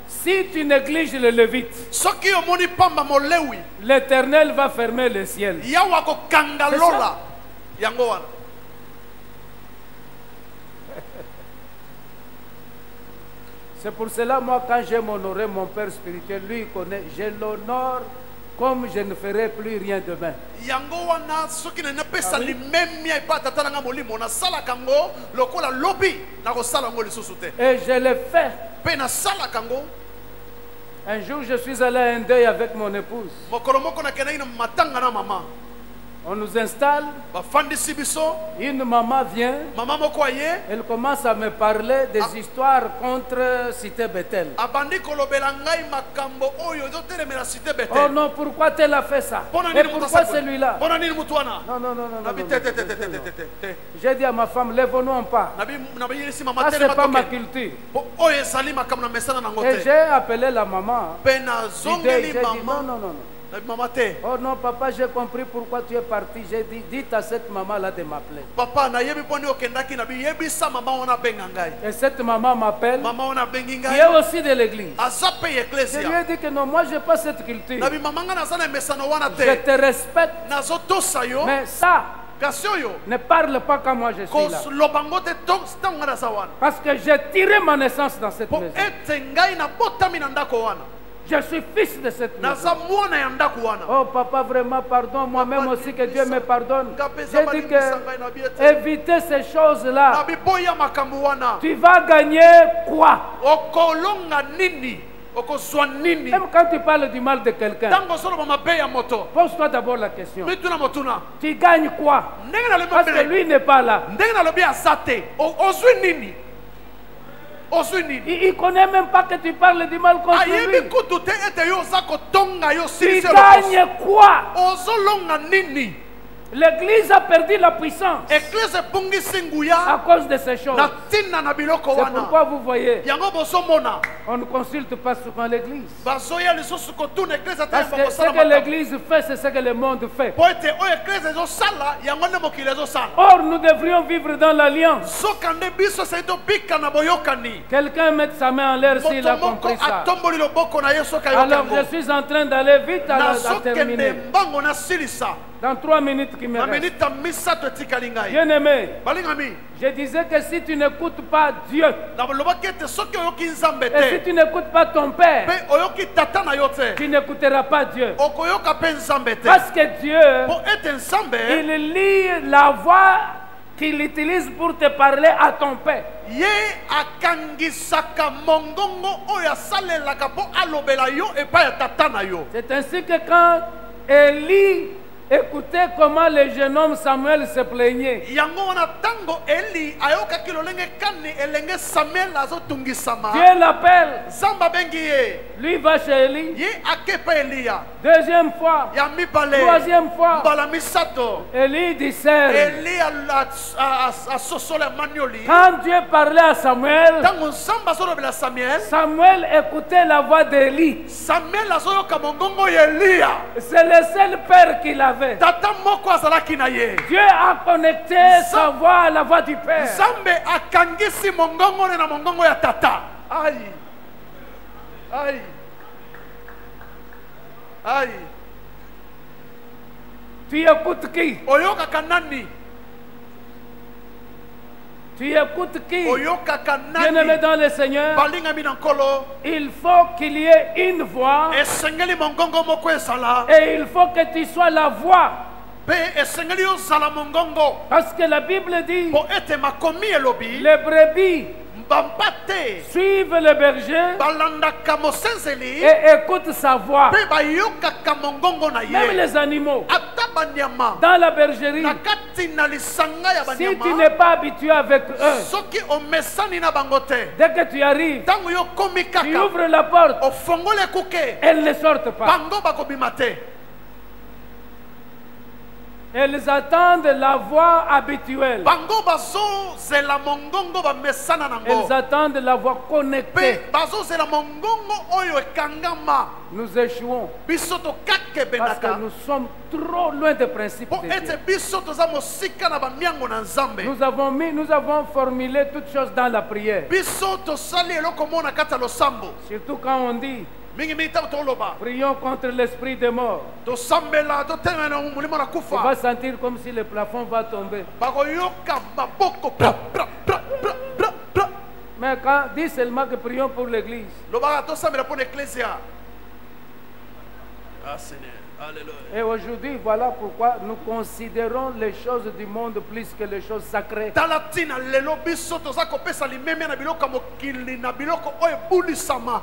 Si tu négliges le Lévite, l'Éternel va fermer le ciel. C'est pour cela, moi, quand j'aime honorer mon père spirituel, lui, il connaît, je l'honore comme je ne ferai plus rien demain. Et je l'ai fait. Un jour, je suis allé à un deuil avec mon épouse. On nous installe. Une maman vient. Elle commence à me parler des histoires contre Cité Bethel. Oh non, pourquoi elle a fait ça? Et pourquoi celui-là? Non. J'ai dit à ma femme, lève-nous en pas. Ça, c'est pas ma culture. Et j'ai appelé la maman. J'ai dit, non. Oh non, papa, j'ai compris pourquoi tu es parti. J'ai dit, dites à cette maman-là de m'appeler. Et cette maman m'appelle, qui est aussi de l'église. Je lui ai dit que non, moi, je n'ai pas cette culture. Je te respecte, mais ça, ne parle pas quand moi je suis là. Parce que j'ai tiré ma naissance dans cette maison. Je suis fils de cette maison. Oh papa, vraiment pardon. Moi-même aussi, que Dieu me pardonne. J'ai dit que éviter ces choses-là. Tu vas gagner quoi? Même quand tu parles du mal de quelqu'un, pose-toi d'abord la question. Tu gagnes quoi? Parce que lui n'est pas là. Il ne connaît même pas que tu parles du mal contre lui. Tu gagnes quoi? L'église a perdu la puissance à cause de ces choses. C'est pourquoi vous voyez, on ne consulte pas souvent l'église. Parce que ce que l'église fait, c'est ce que le monde fait. Or, nous devrions vivre dans l'alliance. Quelqu'un mette sa main en l'air s'il a compris ça. Alors, je suis en train d'aller vite à terminer. Dans 3 minutes qui me restent. Bien aimé, je disais que si tu n'écoutes pas Dieu, et si tu n'écoutes pas ton Père, tu n'écouteras pas Dieu. Parce que Dieu, il lit la voix qu'il utilise pour te parler à ton Père. C'est ainsi que quand Élie écoutez comment le jeune homme Samuel se plaignait. Dieu l'appelle. Lui va chez Élie. Deuxième fois. Troisième fois. Élie discerne. Quand Dieu parlait à Samuel, Samuel écoutait la voix d'Élie. C'est le seul père qu'il avait. Dieu a connecté sa voix à la voix du Père. Tu écoutes qui? Oyokaka nani? Tu écoutes qui? Oyokaka nani? Bien-aimé dans le Seigneur, Balingami nankolo. il faut qu'il y ait une voix Esengeli mongongo moko esala. et il faut que tu sois la voix. Pe esengeli ozala mongongo. Parce que la Bible dit, Po ete makomi elobi. les brebis Mbambate. suivent le berger Balandaka mosenzeli. et écoutent sa voix. Pe bayokaka mongongo na Même ye. les animaux, Ata banyama. dans la bergerie, Nakati na lisanga ya si tu banyama. n'es pas habitué avec eux, Soki omesani na bango te. dès que tu arrives, Tango yo komi tu kaka. ouvres la porte, Ofongole kuke. elles ne sortent pas. Bango bakobima te. Elles attendent la voix habituelle. Bango bazo zela mongongo bamesana nango. Elles attendent la voix connectée. Pe bazo zela mongongo oyo ekangama. Nous échouons Biso to kake parce benaka. que nous sommes trop loin des principes Po de ete Dieu. biso toza mosika na bamiango na Nzambe. Nous avons formulé toutes choses dans la prière. Biso tosali eloko mona kata losambo. Surtout quand on dit, Mingi mingi tabu toloba. prions contre l'esprit des morts. Tosambela totemela na mulimo na On kufa. va sentir comme si le plafond va tomber. Bakoyoka maboko bra bra bra bra bra bra. Mais quand dit seulement que prions pour l'église, Lobaka tosambela pour l'ecclésia. Ah Seigneur, alléluia. et aujourd'hui, voilà pourquoi nous considérons les choses du monde plus que les choses sacrées. Talatina lelo biso toza kopesa limeme na biloko mokili na biloko oyo bulisama.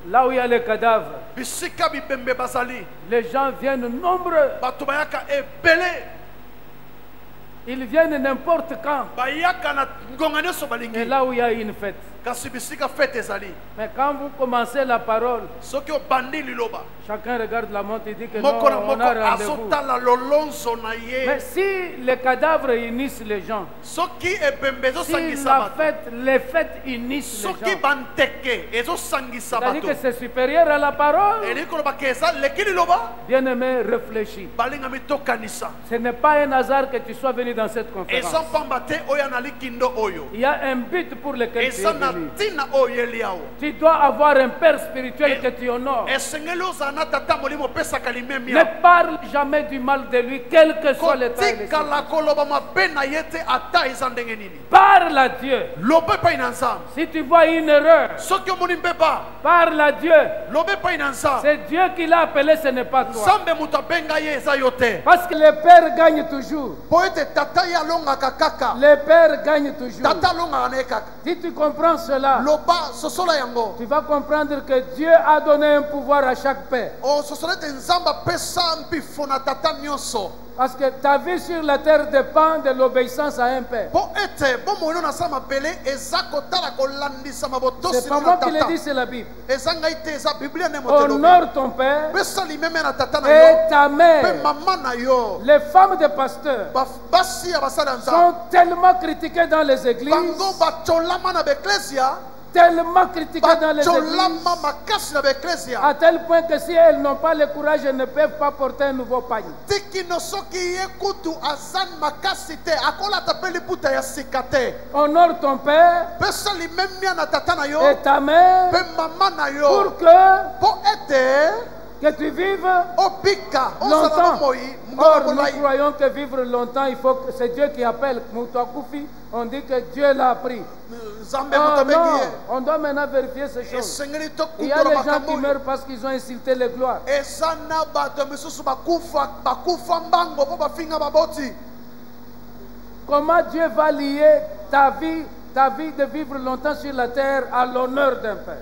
Là où il y a les cadavres, Bisika bibembe bazali. les gens viennent nombreux. Bato bayaka ebele. Ils viennent n'importe quand. Bayaka na ngonga nyonso Et balingi. là où il y a une fête. Kasi bisika fete ezali. Mais quand vous commencez la parole, Soki obandi liloba. chacun regarde la montre et dit que non, Moko na on moko a rendez-vous. azotala lolonzo na Mais ye. si les cadavres unissent les gens, Soki ebembe si ezosangisa la bato. fête, les fêtes unissent les Soki gens, banteke ezosangisa c'est-à-dire bato. que c'est supérieur à la parole. Eli koloba ke eza leki liloba. Bien-aimé, réfléchis. Balingami tokanisa. Ce n'est pas un hasard que tu sois venu dans cette conférence. Eza pamba te oyo anali kindo oyo. Il y a un but pour lequel tu es Eza na venu. tina oyo eli awo. Tu dois avoir un père spirituel que tu honores. Esengeli ozala na tata molimo opesaka limemi Ne awo. parle jamais du mal de lui, quel que soit l'état et les Kotikala koloba mabe na ye te ata eza ndenge nini. Parle à Dieu. Lobe epai na Nzambe. Si tu vois une erreur, Soki omoni mbeba. parle à Dieu. Lobe epai na Nzambe. C'est Dieu qui l'a appelé, ce n'est pas toi. Nzambe moto abenga ye eza yo te. Parce que le Père gagne toujours. Po ete tata ye alongaka kaka. Le Père gagne toujours. Tata alongaka na ye kaka. Si tu comprends cela, Loba sosola yango. tu vas comprendre que Dieu a donné un pouvoir à chaque père. O sosola ete Nzambe apesa mpifo na tata nyonso. Parce que ta vie sur la terre dépend de l'obéissance à un père. Po ete bomoi na sa mabele eza kotala kolandisa mabotosi C'est pas na moi qui le tata. dis, c'est la Bible. Eza ngai te eza biblia nde moto elobi. Honore ton père Pesa limeme na tata na et yo. ta Pe mère. mama na yo. Les femmes de pasteurs Basi ya basali ya Nzambe. sont tellement critiquées dans les églises, Bango bacholama na beklezia. tellement critiquées dans les églises, Bacholama makasi na beklezia. à tel point que si elles n'ont pas le courage, elles ne peuvent pas porter un nouveau pagne. Tiki no soki ye kutu azan makasi te. Akolata pe liputa ya sika te. Honore ton père Pesa limemia na tata na yo. et ta mère Pe mama na yo. pour que Po ete tu vives obika. longtemps. Ozala moi. Or, nous croyons que vivre longtemps, il faut que c'est Dieu qui appelle. Moutouakoufi, on dit que Dieu l'a appris. Nzambe Oh, moto non, abengi ye. on doit maintenant vérifier ces choses. Esengeli Il y a tokutola des gens qui makambo oyo. meurent parce qu'ils ont insulté les gloires. Eza na bato misusu bakufa mbango po bafinga baboti. Comment Dieu va lier ta vie de vivre longtemps sur la terre à l'honneur d'un père?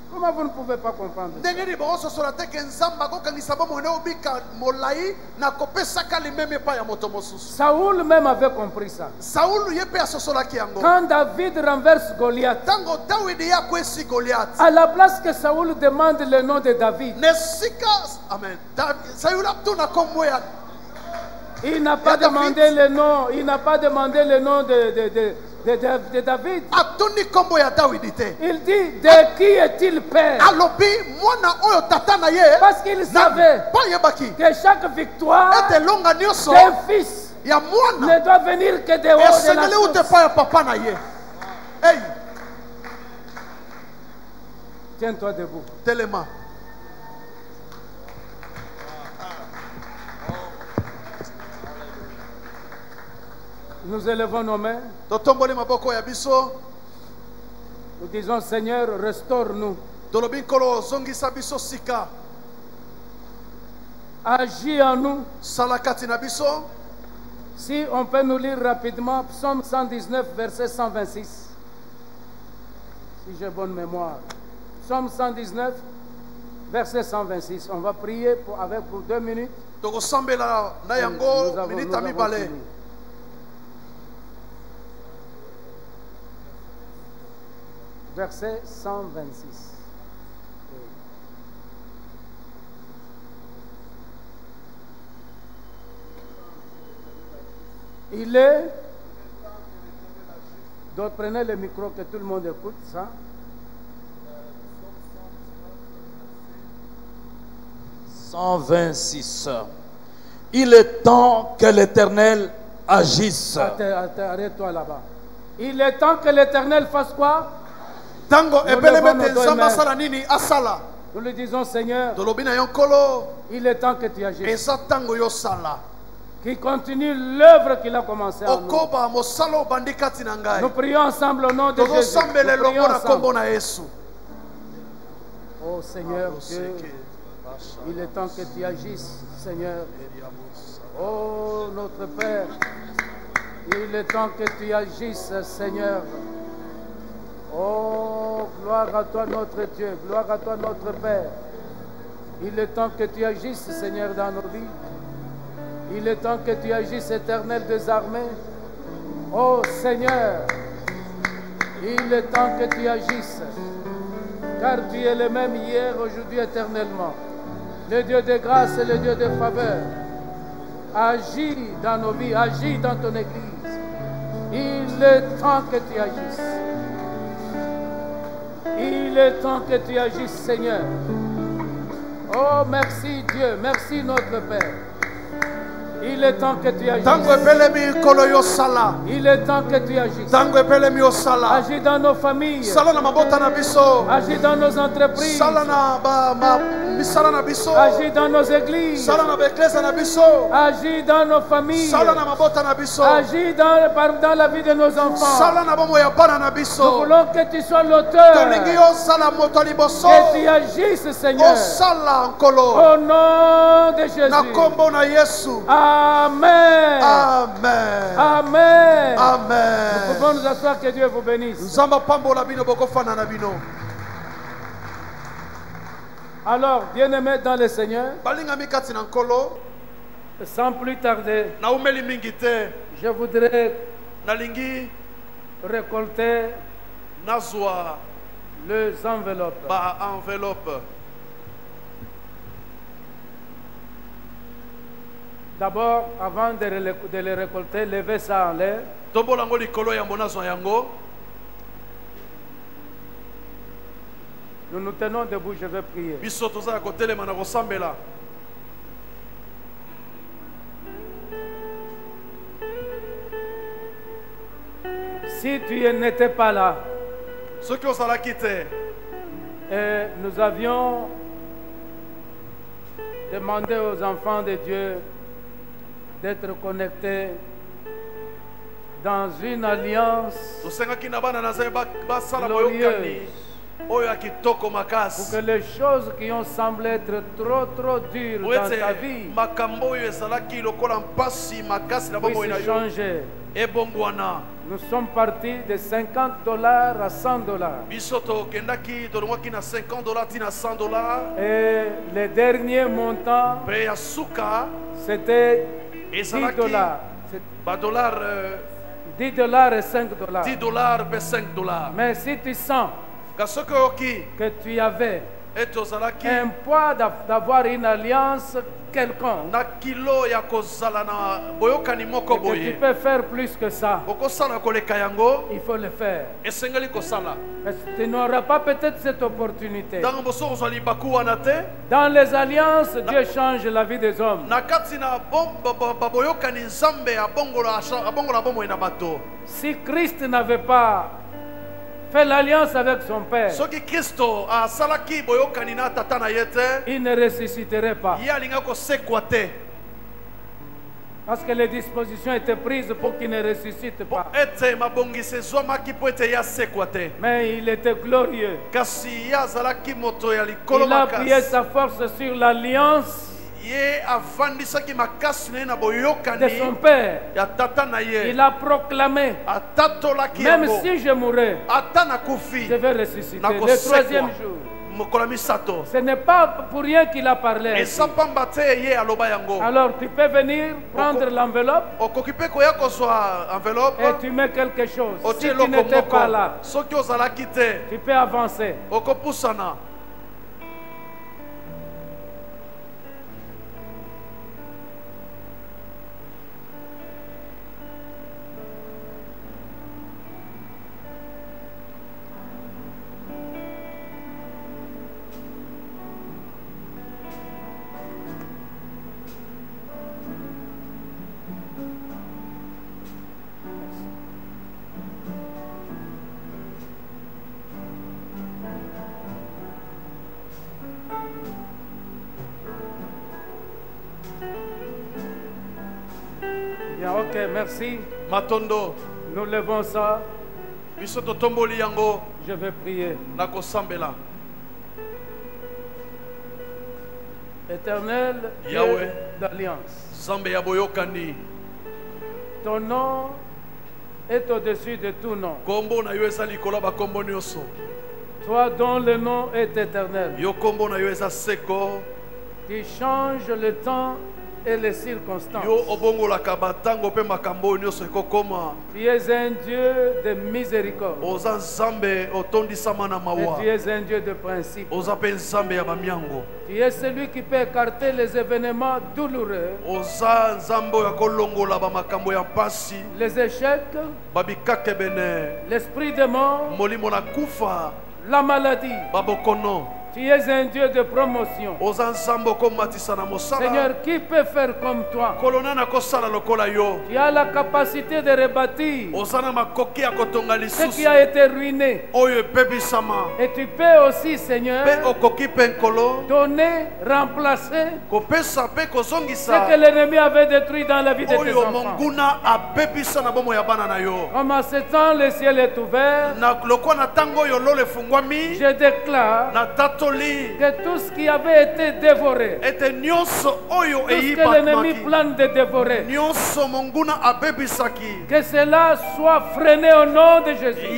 Comment vous ne pouvez pas comprendre ça? Ndenge nini bokososola te ke Nzambe akokangisa bomoi ne obika molai na kopesaka limeme epai ya moto mosusu. Saoul même avait compris ça. Saulu ye mpe asosolaki yango. Quand David renverse Goliath, Ntango Dawidi ye akwesi Goliath. à la place que Saoul demande le nom de David, Na esika amen. Saulu atuna kombo ya il n'a pas David. demandé le nom, il n'a pas demandé le nom de David. atuni kombo ya Dawidi te. Il dit, de qui est-il père? Alobi mwana oyo tata na ye. Parce qu'il savait Po yebaki. que chaque victoire Ete longa nyonso d'un fils ya mwana. ne doit venir que de haut de la Esengeli ute source. pa ya papa na ye. Hey, Tiens-toi debout. telema. Nous élevons nos mains. Nous disons, Seigneur, restaure-nous. Agis en nous. Si on peut nous lire rapidement, Psaume 119, verset 126. Si j'ai bonne mémoire. Psaume 119, verset 126. On va prier pour 2 minutes. Verset 126. Il est... Donc prenez le micro que tout le monde écoute ça. 126. Il est temps que l'Éternel agisse. Arrête-toi là-bas. Il est temps que l'Éternel fasse quoi? Tango Nous lui disons, Seigneur, il est temps que tu agisses. Qui continue l'œuvre qu'il a commencée en nous. Nous prions ensemble au nom de Jésus. Oh Seigneur Dieu, il est temps que tu agisses, Seigneur. Oh notre Père, il est temps que tu agisses, Seigneur. Oh, gloire à toi notre Dieu, gloire à toi notre Père. Il est temps que tu agisses, Seigneur, dans nos vies. Il est temps que tu agisses, Éternel des armées. Oh Seigneur, il est temps que tu agisses, car tu es le même hier, aujourd'hui, éternellement. Le Dieu de grâce et le Dieu de faveur. Agis dans nos vies, agis dans ton Église. Il est temps que tu agisses. Il est temps que tu agisses, Seigneur. Oh, merci Dieu, merci notre Père. Il est temps que tu agisses. Il est temps que tu agisses. Agis dans nos familles. Agis dans nos entreprises. Agis dans nos églises. Agis dans nos familles. Agis dans la vie de nos enfants. Nous voulons que tu sois l'auteur. Que tu agisses, Seigneur. Au nom de Jésus. Amen. Amen. Amen. Amen. Nous pouvons nous asseoir, que Dieu vous bénisse. Alors, bien-aimés dans le Seigneur, sans plus tarder, je voudrais récolter les enveloppes. D'abord, avant de les récolter, levez ça en l'air. Nous nous tenons debout, je vais prier. Si tu n'étais pas là, et nous avions demandé aux enfants de Dieu d'être connectés dans une alliance glorieuse, pour que les choses qui ont semblé être trop dures dans ta vie puissent changer. Nous sommes partis de $50 à $100. Et le dernier montant, c'était $10. $10 et $5. Mais si tu sens que tu avais un poids d'avoir une alliance quelconque, et que tu peux faire plus que ça, il faut le faire. Parce que tu n'auras pas peut-être cette opportunité. Dans les alliances, Dieu change la vie des hommes. Si Christ n'avait pas fait l'alliance avec son Père, il ne ressusciterait pas. Parce que les dispositions étaient prises pour qu'il ne ressuscite pas. Mais il était glorieux. Il a appuyé sa force sur l'alliance de son père. Il a proclamé, même si je mourrais, je vais ressusciter le troisième jour. Ce n'est pas pour rien qu'il a parlé ainsi. Alors tu peux venir prendre l'enveloppe et tu mets quelque chose. Si tu n'étais pas là, tu peux avancer. Bien, ok, merci. Matondo. Nous levons ça. Je vais prier. Éternel Dieu d'alliance. Ton nom est au-dessus de tout nom. Toi dont le nom est éternel. Qui change le temps et les circonstances. Tu es un Dieu de miséricorde. Et tu es un Dieu de principe. Tu es celui qui peut écarter les événements douloureux, les échecs, l'esprit de mort, la maladie. Tu es un Dieu de promotion. Seigneur, qui peut faire comme toi? Tu as la capacité de rebâtir ce qui a été ruiné. Et tu peux aussi, Seigneur, donner, remplacer ce que l'ennemi avait détruit dans la vie de tes enfants. Comme à ce temps, le ciel est ouvert. Je déclare que tout ce qui avait été dévoré, tout ce que l'ennemi plane de dévorer, que cela soit freiné au nom de Jésus. Ce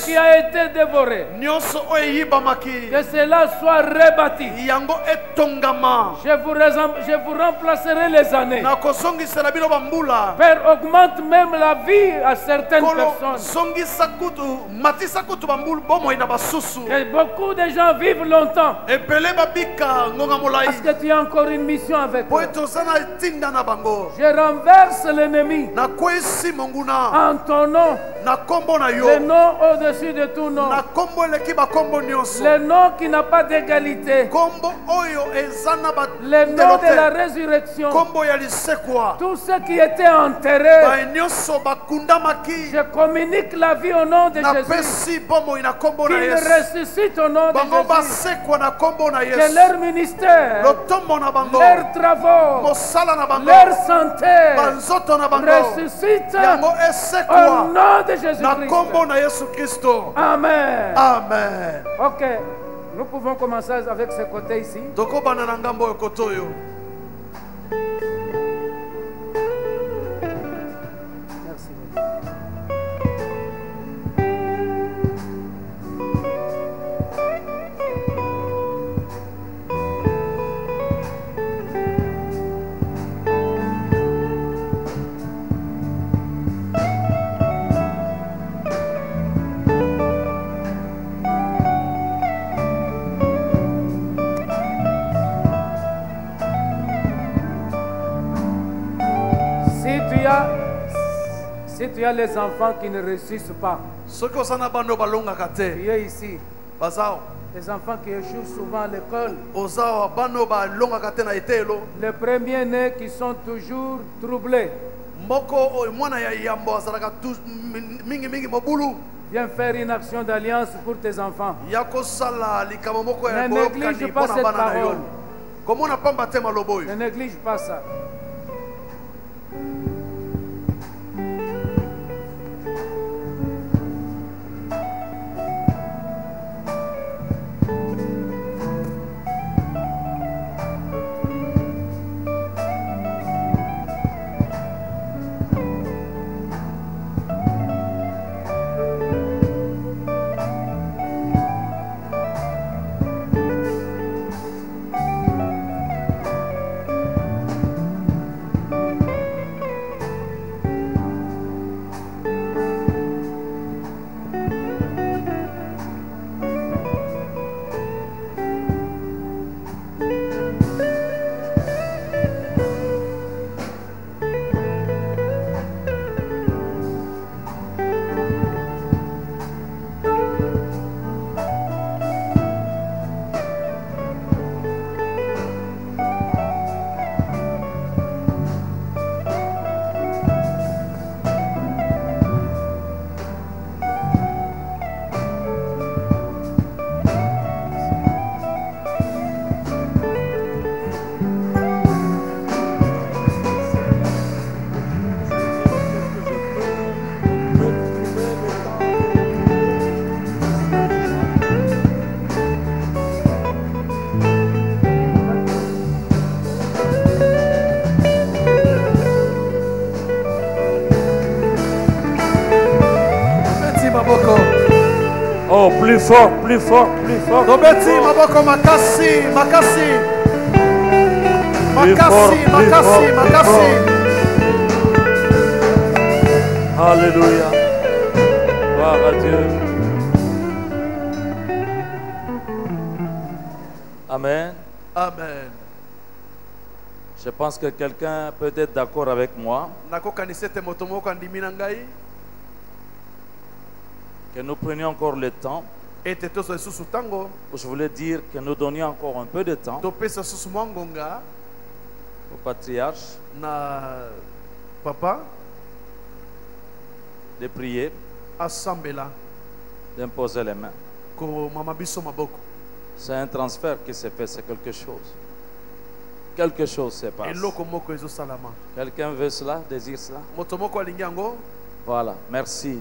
qui a été dévoré, que cela soit rebâti. Je vous remplacerai les années. Père, augmente même la vie à certaines personnes. Que beaucoup de gens vivent longtemps. Parce que tu as encore une mission avec eux. Je renverse l'ennemi en ton nom. Le nom au-dessus de tout nom. Le nom qui n'a pas d'égalité. Le nom de la résurrection. Tout ce qui était enterré, je communique la vie au nom de Jésus. Qu'ils ressuscitent au nom de Jésus. Que leur ministère, leurs travaux, leur santé ressuscite au nom de Jésus-Christ. Amen. Amen. Ok, nous pouvons commencer avec ce côté ici. Si tu as les enfants qui ne réussissent pas, tu es ici. Les enfants qui échouent souvent à l'école. Les premiers-nés qui sont toujours troublés. Viens faire une action d'alliance pour tes enfants. Ne néglige pas cette parole. Ne néglige pas ça. Oh, plus fort, plus fort, plus fort. Tobeti maboko makasi, makasi. Plus fort, Makasi, plus makasi, fort, plus makasi. Alléluia. Gloire à Dieu. Amen. Amen. Je pense que quelqu'un peut être d'accord avec moi. Que nous prenions encore le temps. Je voulais dire que nous donnions encore un peu de temps au patriarche papa de prier, d'imposer les mains. C'est un transfert qui s'est fait, c'est quelque chose. Quelque chose se passe. Quelqu'un veut cela, désire cela? Voilà, merci.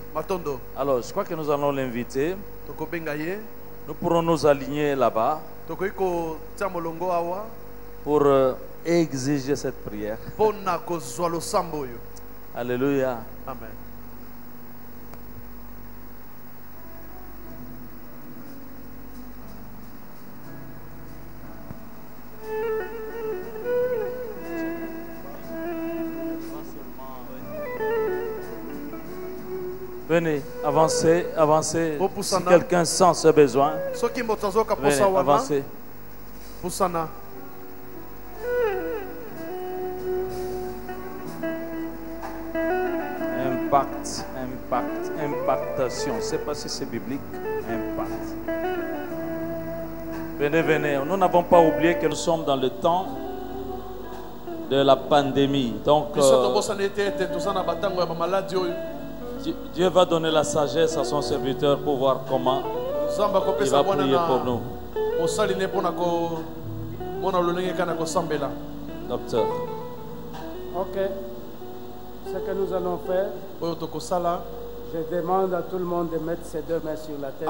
Alors, je crois que nous allons l'inviter. Nous pourrons nous aligner là-bas pour exiger cette prière. Alléluia. Amen. Venez, avancez, avancez. Si quelqu'un sent ce besoin, venez, avancez. Impact, impact, impactation. Je ne sais pas si c'est biblique. Impact. Venez, venez. Nous n'avons pas oublié que nous sommes dans le temps de la pandémie. Donc, Dieu va donner la sagesse à son serviteur pour voir comment il va prier pour nous. Docteur. Ok. Ce que nous allons faire, je demande à tout le monde de mettre ses deux mains sur la tête.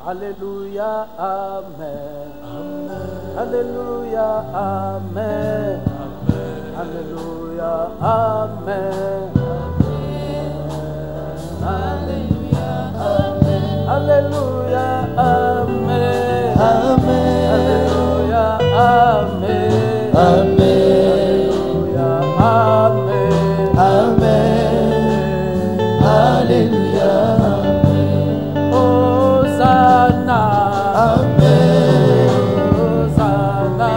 Alléluia, amen. Alléluia, amen. Alléluia, amen. Alléluia, amen. Alléluia, amen. Alléluia, amen. Alléluia, amen. Amen. Alléluia. Hosanna. Amen. Hosanna.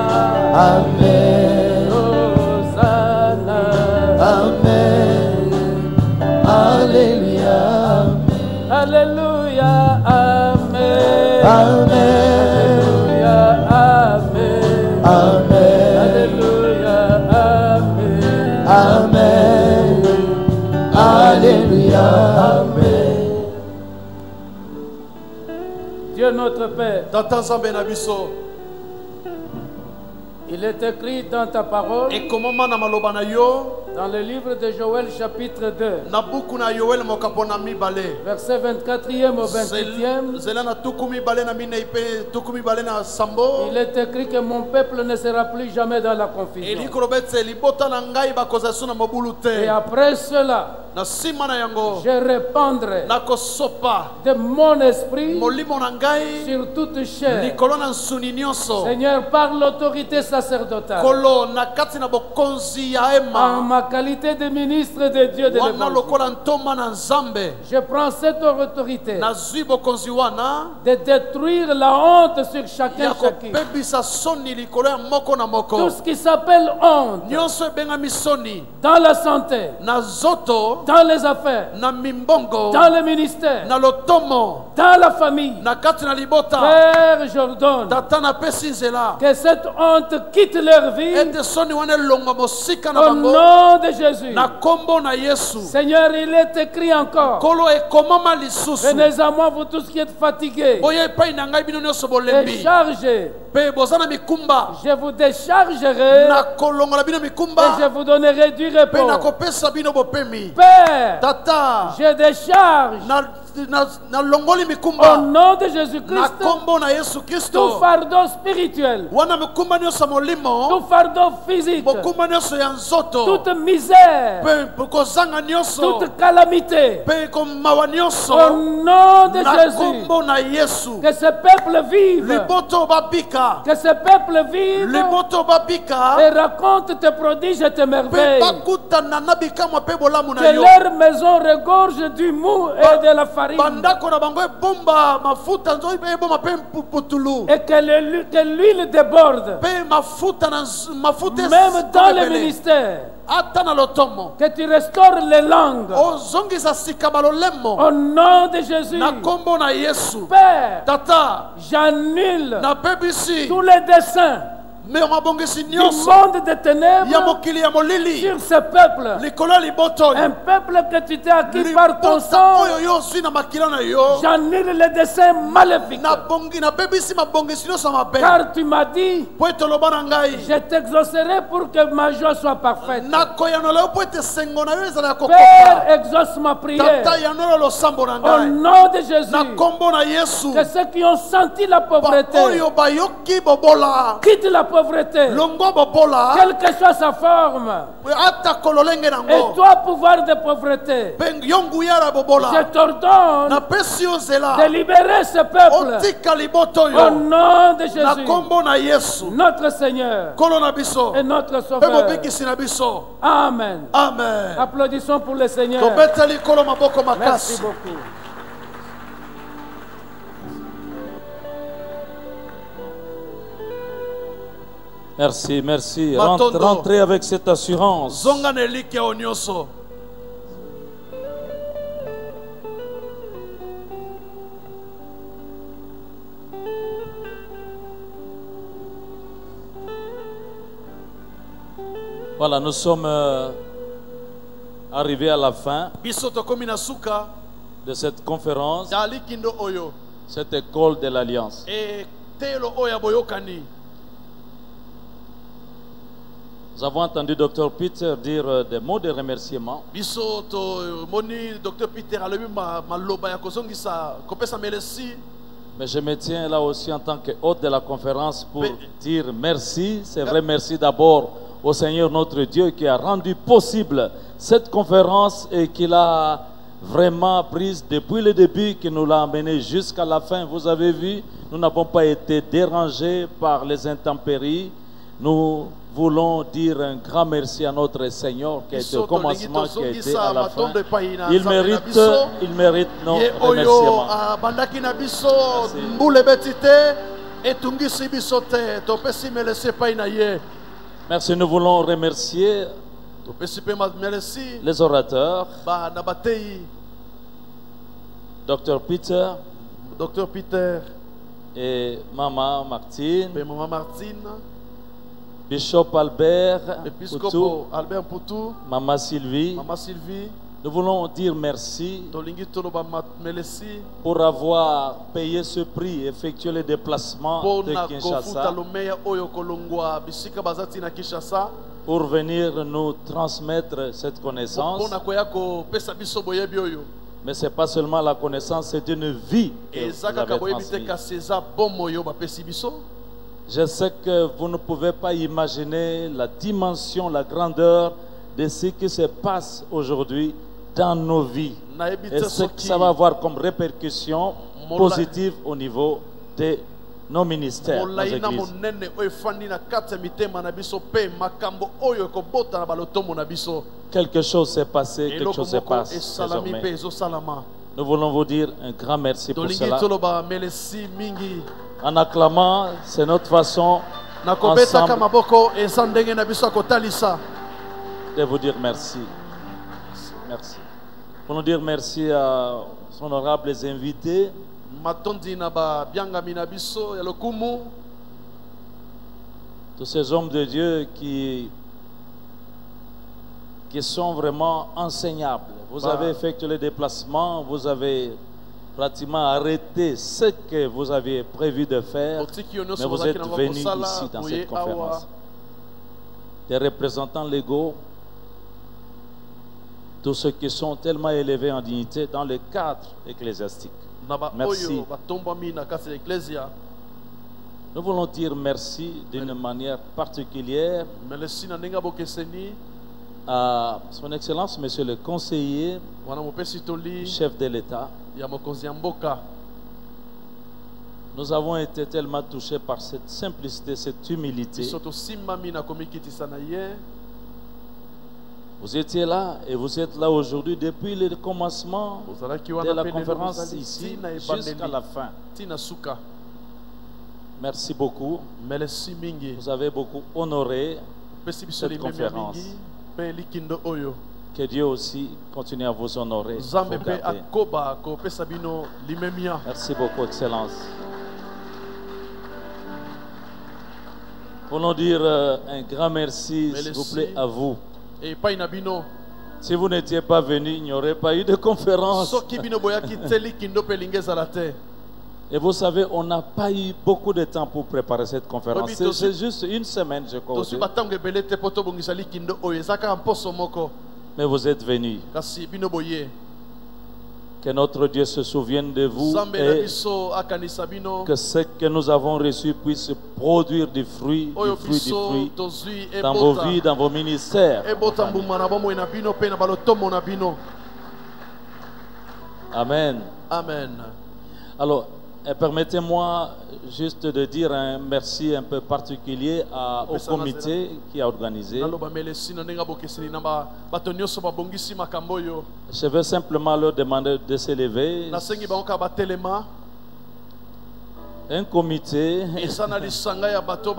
Amen. Hosanna. Amen. Alléluia. Alléluia. Amen. Alléluia. Amen. Amen. Alléluia. Amen. Amen. Alléluia. Amen. Dieu notre Père, il est écrit dans ta parole, dans le livre de Joël chapitre 2, verset 24e au 28e, il est écrit que mon peuple ne sera plus jamais dans la confusion. Et après cela, je répandrai de mon esprit sur toute chair. Seigneur, par l'autorité sacerdotale, en ma qualité de ministre de Dieu de l'Évangile, je prends cette autorité de détruire la honte sur chacun, chacune. Tout ce qui s'appelle honte dans la santé, dans les affaires, dans le ministère, dans la famille, Père, j'ordonne que cette honte quitte leur vie au nom de Jésus. Seigneur, il est écrit encore, venez à moi vous tous qui êtes fatigués et chargés, je vous déchargerai et je vous donnerai du repos. Père, je décharge Au nom de Jésus-Christ, tout fardeau spirituel, tout fardeau physique, toute misère, toute calamité, au nom de Jésus, que ce peuple vive, que ce peuple vive et raconte tes prodiges et tes merveilles, que leur maison regorge du mou et de la farine, et que l'huile déborde, même dans le ministère, que tu restaures les langues, au nom de Jésus. Père, j'annule tous les desseins du monde des ténèbres sur ce peuple, un peuple que tu t'es acquis par ton sang. J'annule les desseins maléfiques, car tu m'as dit, je t'exaucerai pour que ma joie soit parfaite. Père, exauce ma prière au nom de Jésus. Que ceux qui ont senti la pauvreté quittent la pauvreté, quelle que soit sa forme. Et toi, pouvoir de pauvreté, je t'ordonne de libérer ce peuple au nom de Jésus, notre Seigneur et notre Sauveur. Amen. Amen. Applaudissons pour le Seigneur. Merci beaucoup. Merci, merci. Rentrez avec cette assurance. Voilà, nous sommes arrivés à la fin de cette conférence, cette école de l'Alliance. Nous avons entendu Dr Peter dire des mots de remerciement. Mais je me tiens là aussi en tant qu'hôte de la conférence pour dire merci. C'est vrai, merci d'abord au Seigneur notre Dieu qui a rendu possible cette conférence et qui l'a vraiment prise depuis le début, qui nous l'a amené jusqu'à la fin. Vous avez vu, nous n'avons pas été dérangés par les intempéries. Nous voulons dire un grand merci à notre Seigneur qui a été au commencement, qui a été à la fin. Il mérite nos remerciements. Merci, nous voulons remercier les orateurs, Dr Peter et Maman Martine, Bishop Albert Poutou, Maman Sylvie. Nous voulons dire merci pour avoir payé ce prix, effectué le déplacement de Kinshasa pour venir nous transmettre cette connaissance. Mais ce n'est pas seulement la connaissance, c'est une vie que vous avez transmise. Je sais que vous ne pouvez pas imaginer la dimension, la grandeur de ce qui se passe aujourd'hui dans nos vies et ce que ça va avoir comme répercussion positive au niveau de nos ministères, nos églises. Quelque chose s'est passé, quelque chose se passe désormais. Nous voulons vous dire un grand merci pour cela. En acclamant, c'est notre façon ensemble de vous dire merci. Merci. Pour nous dire merci à son honorables invités. Tous ces hommes de Dieu qui sont vraiment enseignables. Vous avez effectué le déplacement, vous avez pratiquement arrêté ce que vous aviez prévu de faire, mais vous êtes venus ici dans cette conférence. Des représentants légaux tous ceux qui sont tellement élevés en dignité dans le cadre ecclésiastique. Merci. Nous voulons dire merci d'une manière particulière à Son Excellence, Monsieur le Conseiller, chef de l'État. Nous avons été tellement touchés par cette simplicité, cette humilité. Vous étiez là et vous êtes là aujourd'hui depuis le commencement de la conférence ici jusqu'à la fin. Merci beaucoup. Vous avez beaucoup honoré cette conférence. Que Dieu aussi continue à vous honorer. Merci beaucoup, Excellence. Voulons dire un grand merci, s'il vous plaît, à vous. Si vous n'étiez pas venu, il n'y aurait pas eu de conférence. Et vous savez, on n'a pas eu beaucoup de temps pour préparer cette conférence. C'est juste une semaine, je crois. Mais vous êtes venus. Que notre Dieu se souvienne de vous et que ce que nous avons reçu puisse produire du fruit dans vos vies, dans vos ministères. Amen. Amen. Alors, permettez-moi juste de dire un merci un peu particulier au comité qui a organisé. Je vais simplement leur demander de s'élever. Un comité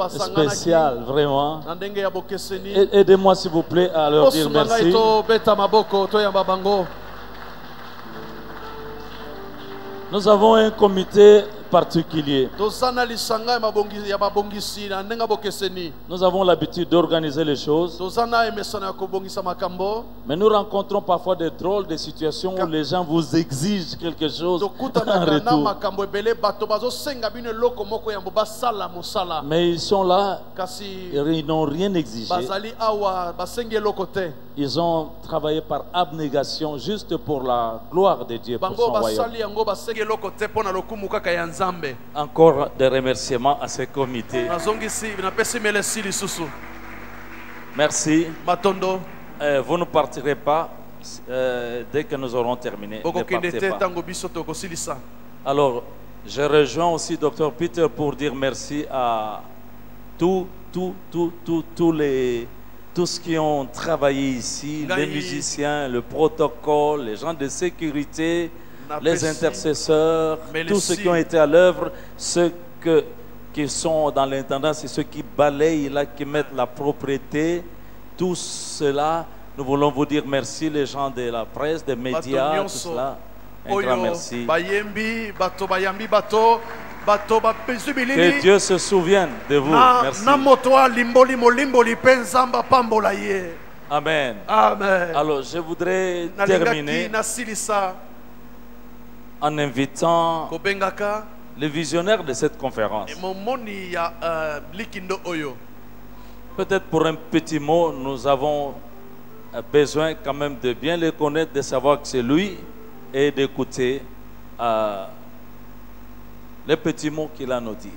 spécial, vraiment. Aidez-moi s'il vous plaît à leur dire merci. Nous avons un comité particulier. Nous avons l'habitude d'organiser les choses. Mais nous rencontrons parfois des drôles de situations où les gens vous exigent quelque chose en retour. Mais ils sont là et ils n'ont rien exigé. Ils ont travaillé par abnégation juste pour la gloire de Dieu, pour son royaume. Encore des remerciements à ce comité. Merci. Vous ne partirez pas dès que nous aurons terminé. Ne partez pas. Alors, je rejoins aussi Dr Peter pour dire merci à tous ceux qui ont travaillé ici, les musiciens, le protocole, les gens de sécurité, les intercesseurs, tous ceux qui ont été à l'œuvre, ceux qui sont dans l'intendance et ceux qui balayent là, qui mettent la propriété, tout cela, nous voulons vous dire merci, les gens de la presse, des médias, tout cela. Un grand merci. Que Dieu se souvienne de vous. Merci. Amen. Amen. Alors, je voudrais terminer en invitant le visionnaire de cette conférence. Peut-être pour un petit mot, nous avons besoin quand même de bien le connaître, de savoir que c'est lui et d'écouter les petits mots qu'il a à nous dire.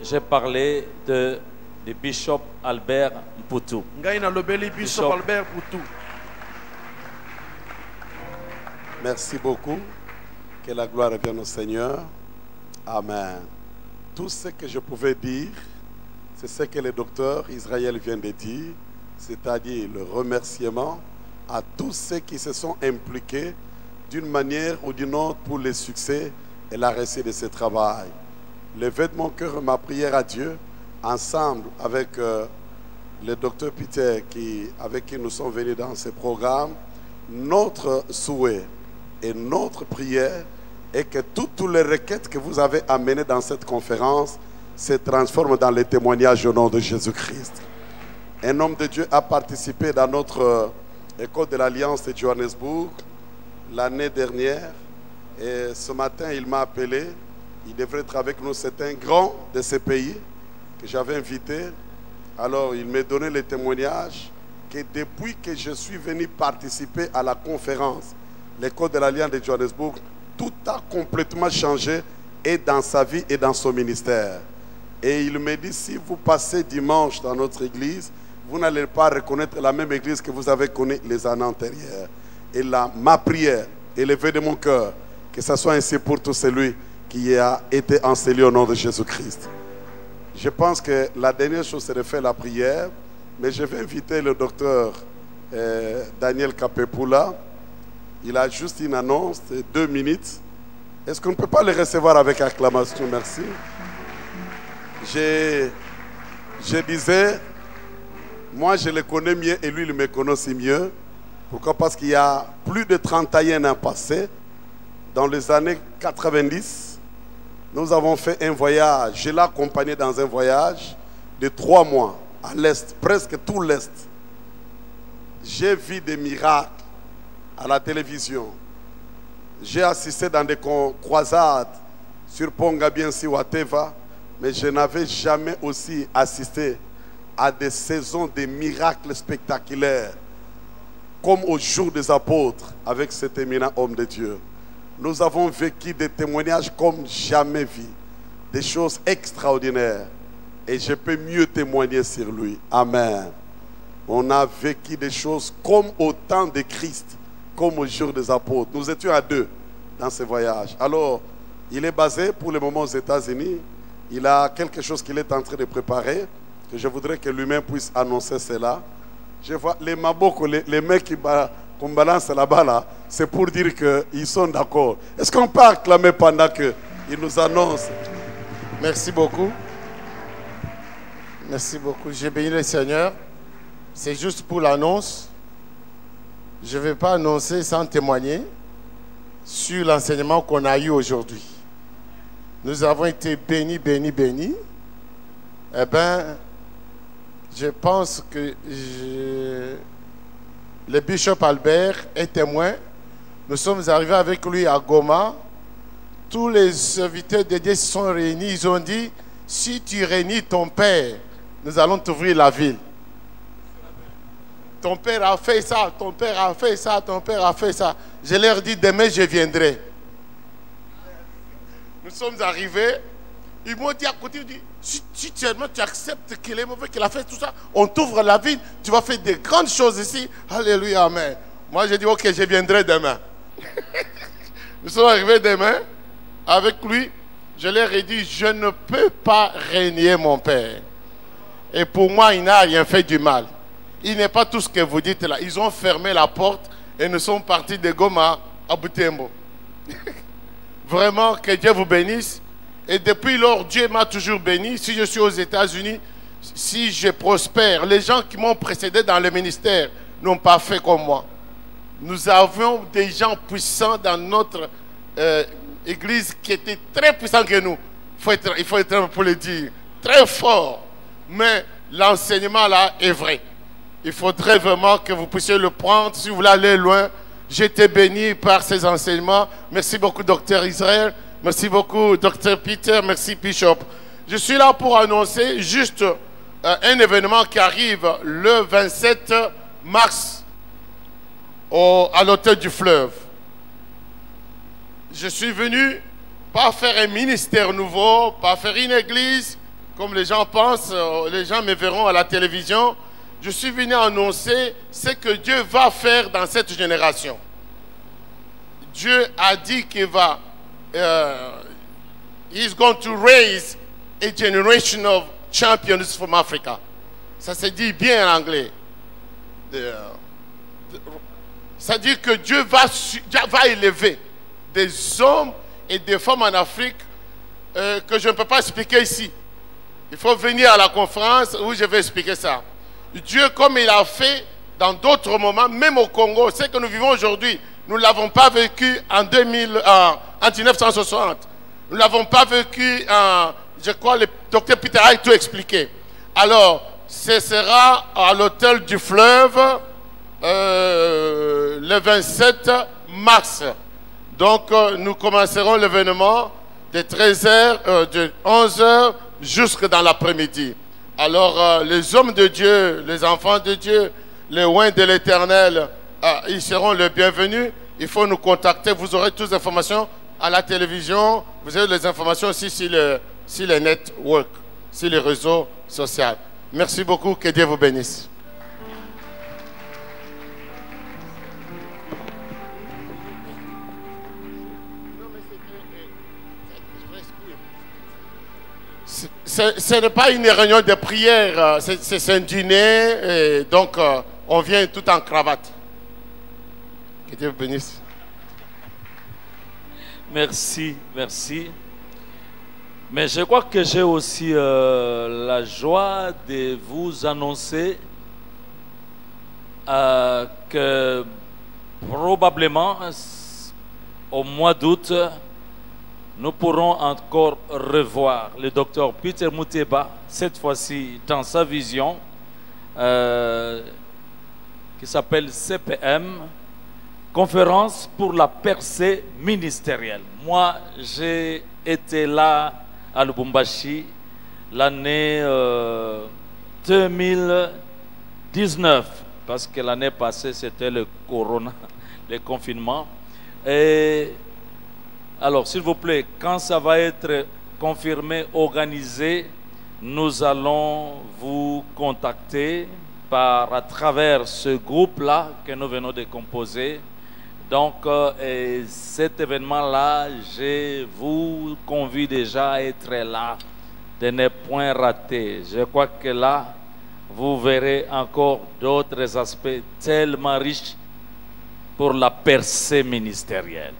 J'ai parlé du bishop Albert Mputu. Bishop Albert Mputu. Merci beaucoup. Que la gloire revienne au Seigneur. Amen. Tout ce que je pouvais dire, c'est ce que le docteur Israël vient de dire, c'est-à-dire le remerciement à tous ceux qui se sont impliqués d'une manière ou d'une autre pour le succès et la réussite de ce travail. Levez de mon cœur ma prière à Dieu, ensemble avec le docteur Peter avec qui nous sommes venus dans ce programme. Notre souhait et notre prière est que toutes les requêtes que vous avez amenées dans cette conférence se transforment dans les témoignages au nom de Jésus-Christ. Un homme de Dieu a participé dans notre école de l'Alliance de Johannesburg l'année dernière et ce matin il m'a appelé. Il devrait être avec nous. C'est un grand de ce pays que j'avais invité. Alors il m'a donné les témoignages que depuis que je suis venu participer à la conférence, l'école de l'Alliance de Johannesburg, tout a complètement changé et dans sa vie et dans son ministère. Et il me dit, si vous passez dimanche dans notre église, vous n'allez pas reconnaître la même église que vous avez connue les années antérieures. Et là, ma prière, élevée de mon cœur, que ce soit ainsi pour tout celui qui a été enseigné au nom de Jésus-Christ. Je pense que la dernière chose, c'est de faire la prière, mais je vais inviter le docteur Daniel Kapepula. Il a juste une annonce de 2 minutes. Est-ce qu'on ne peut pas le recevoir avec acclamation? Merci. Je disais, moi je le connais mieux et lui il me connaît aussi mieux. Pourquoi? Parce qu'il y a plus de 31 ans passés, dans les années 90, nous avons fait un voyage. Je l'ai accompagné dans un voyage de 3 mois à l'Est, presque tout l'Est. J'ai vu des miracles à la télévision. J'ai assisté dans des croisades sur Pongabiensi ou à Teva, mais je n'avais jamais aussi assisté à des saisons de miracles spectaculaires comme au jour des apôtres avec cet éminent homme de Dieu. Nous avons vécu des témoignages comme jamais vu, des choses extraordinaires, et je peux mieux témoigner sur lui. Amen. On a vécu des choses comme au temps de Christ, comme au jour des apôtres. Nous étions à 2 dans ce voyage. Alors, il est basé pour le moment aux États-Unis. Il a quelque chose qu'il est en train de préparer, que je voudrais que lui-même puisse annoncer cela. Je vois les maboko, les mecs qu'on balance là-bas, là, c'est pour dire qu'ils sont d'accord. Est-ce qu'on peut acclamer pendant qu'il nous annonce? Merci beaucoup. Merci beaucoup. J'ai béni le Seigneur. C'est juste pour l'annonce. Je ne vais pas annoncer sans témoigner sur l'enseignement qu'on a eu aujourd'hui. Nous avons été bénis, bénis, bénis. Eh bien, je pense que le bishop Albert est témoin. Nous sommes arrivés avec lui à Goma. Tous les serviteurs de Dieu se sont réunis. Ils ont dit, si tu réunis ton père, nous allons t'ouvrir la ville. Ton père a fait ça, ton père a fait ça, ton père a fait ça. Je leur dis, demain je viendrai. Nous sommes arrivés. Ils m'ont dit à côté, si seulement tu acceptes qu'il est mauvais, qu'il a fait tout ça, on t'ouvre la ville, tu vas faire de grandes choses ici. Alléluia, amen. Moi, j'ai dit, ok, je viendrai demain. Nous sommes arrivés demain avec lui. Je leur ai dit, je ne peux pas régner mon père. Et pour moi, il n'a rien fait du mal. Il n'est pas tout ce que vous dites là. Ils ont fermé la porte et nous sommes partis de Goma à Butembo. Vraiment, que Dieu vous bénisse. Et depuis lors, Dieu m'a toujours béni. Si je suis aux États-Unis, si je prospère, les gens qui m'ont précédé dans le ministère n'ont pas fait comme moi. Nous avions des gens puissants dans notre église qui étaient très puissants que nous. Il faut être pour le dire. Très fort. Mais l'enseignement là est vrai. Il faudrait vraiment que vous puissiez le prendre. Si vous voulez aller loin, j'étais béni par ces enseignements. Merci beaucoup, docteur Israël. Merci beaucoup, docteur Peter. Merci, Bishop. Je suis là pour annoncer juste un événement qui arrive le 27 mars à l'hôtel du Fleuve. Je suis venu pas faire un ministère nouveau, pas faire une église, comme les gens pensent, les gens me verront à la télévision. Je suis venu annoncer ce que Dieu va faire dans cette génération. Dieu a dit qu'il va... he's going to raise a generation of champions from Africa. Ça se dit bien en anglais. Ça dit que Dieu va élever des hommes et des femmes en Afrique que je ne peux pas expliquer ici. Il faut venir à la conférence où je vais expliquer ça. Dieu, comme il a fait dans d'autres moments, même au Congo, ce que nous vivons aujourd'hui, nous ne l'avons pas vécu en 1960. Nous ne l'avons pas vécu je crois, le docteur Peter a tout expliqué. Alors, ce sera à l'hôtel du Fleuve le 27 mars. Donc, nous commencerons l'événement de 13h, de 11h jusque dans l'après-midi. Alors, les hommes de Dieu, les enfants de Dieu, les oins de l'Éternel, ils seront les bienvenus. Il faut nous contacter. Vous aurez toutes les informations à la télévision. Vous avez les informations aussi sur les networks, sur les réseaux sociaux. Merci beaucoup. Que Dieu vous bénisse. Ce n'est pas une réunion de prière, c'est un dîner, et donc on vient tout en cravate. Que Dieu vous bénisse. Merci, merci. Mais je crois que j'ai aussi la joie de vous annoncer que probablement au mois d'août, nous pourrons encore revoir le docteur Peter Muteba, cette fois-ci dans sa vision, qui s'appelle CPM, Conférence pour la percée ministérielle. Moi, j'ai été là à Lubumbashi l'année 2019, parce que l'année passée, c'était le corona, le confinement. Et alors, s'il vous plaît, quand ça va être confirmé, organisé, nous allons vous contacter à travers ce groupe-là que nous venons de composer. Donc, cet événement-là, je vous convie déjà à être là, de ne point rater. Je crois que là, vous verrez encore d'autres aspects tellement riches pour la percée ministérielle.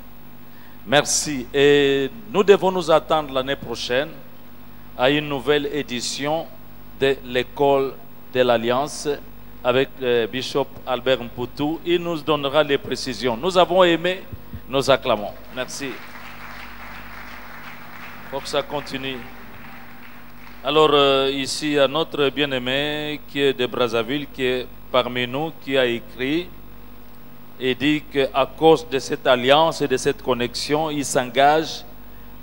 Merci. Et nous devons nous attendre l'année prochaine à une nouvelle édition de l'école de l'Alliance avec le bishop Albert Mputu. Il nous donnera les précisions. Nous avons aimé, nous acclamons. Merci. Il faut que ça continue. Alors, ici, il y a notre bien-aimé qui est de Brazzaville, qui est parmi nous, qui a écrit et dit qu'à cause de cette alliance et de cette connexion, il s'engage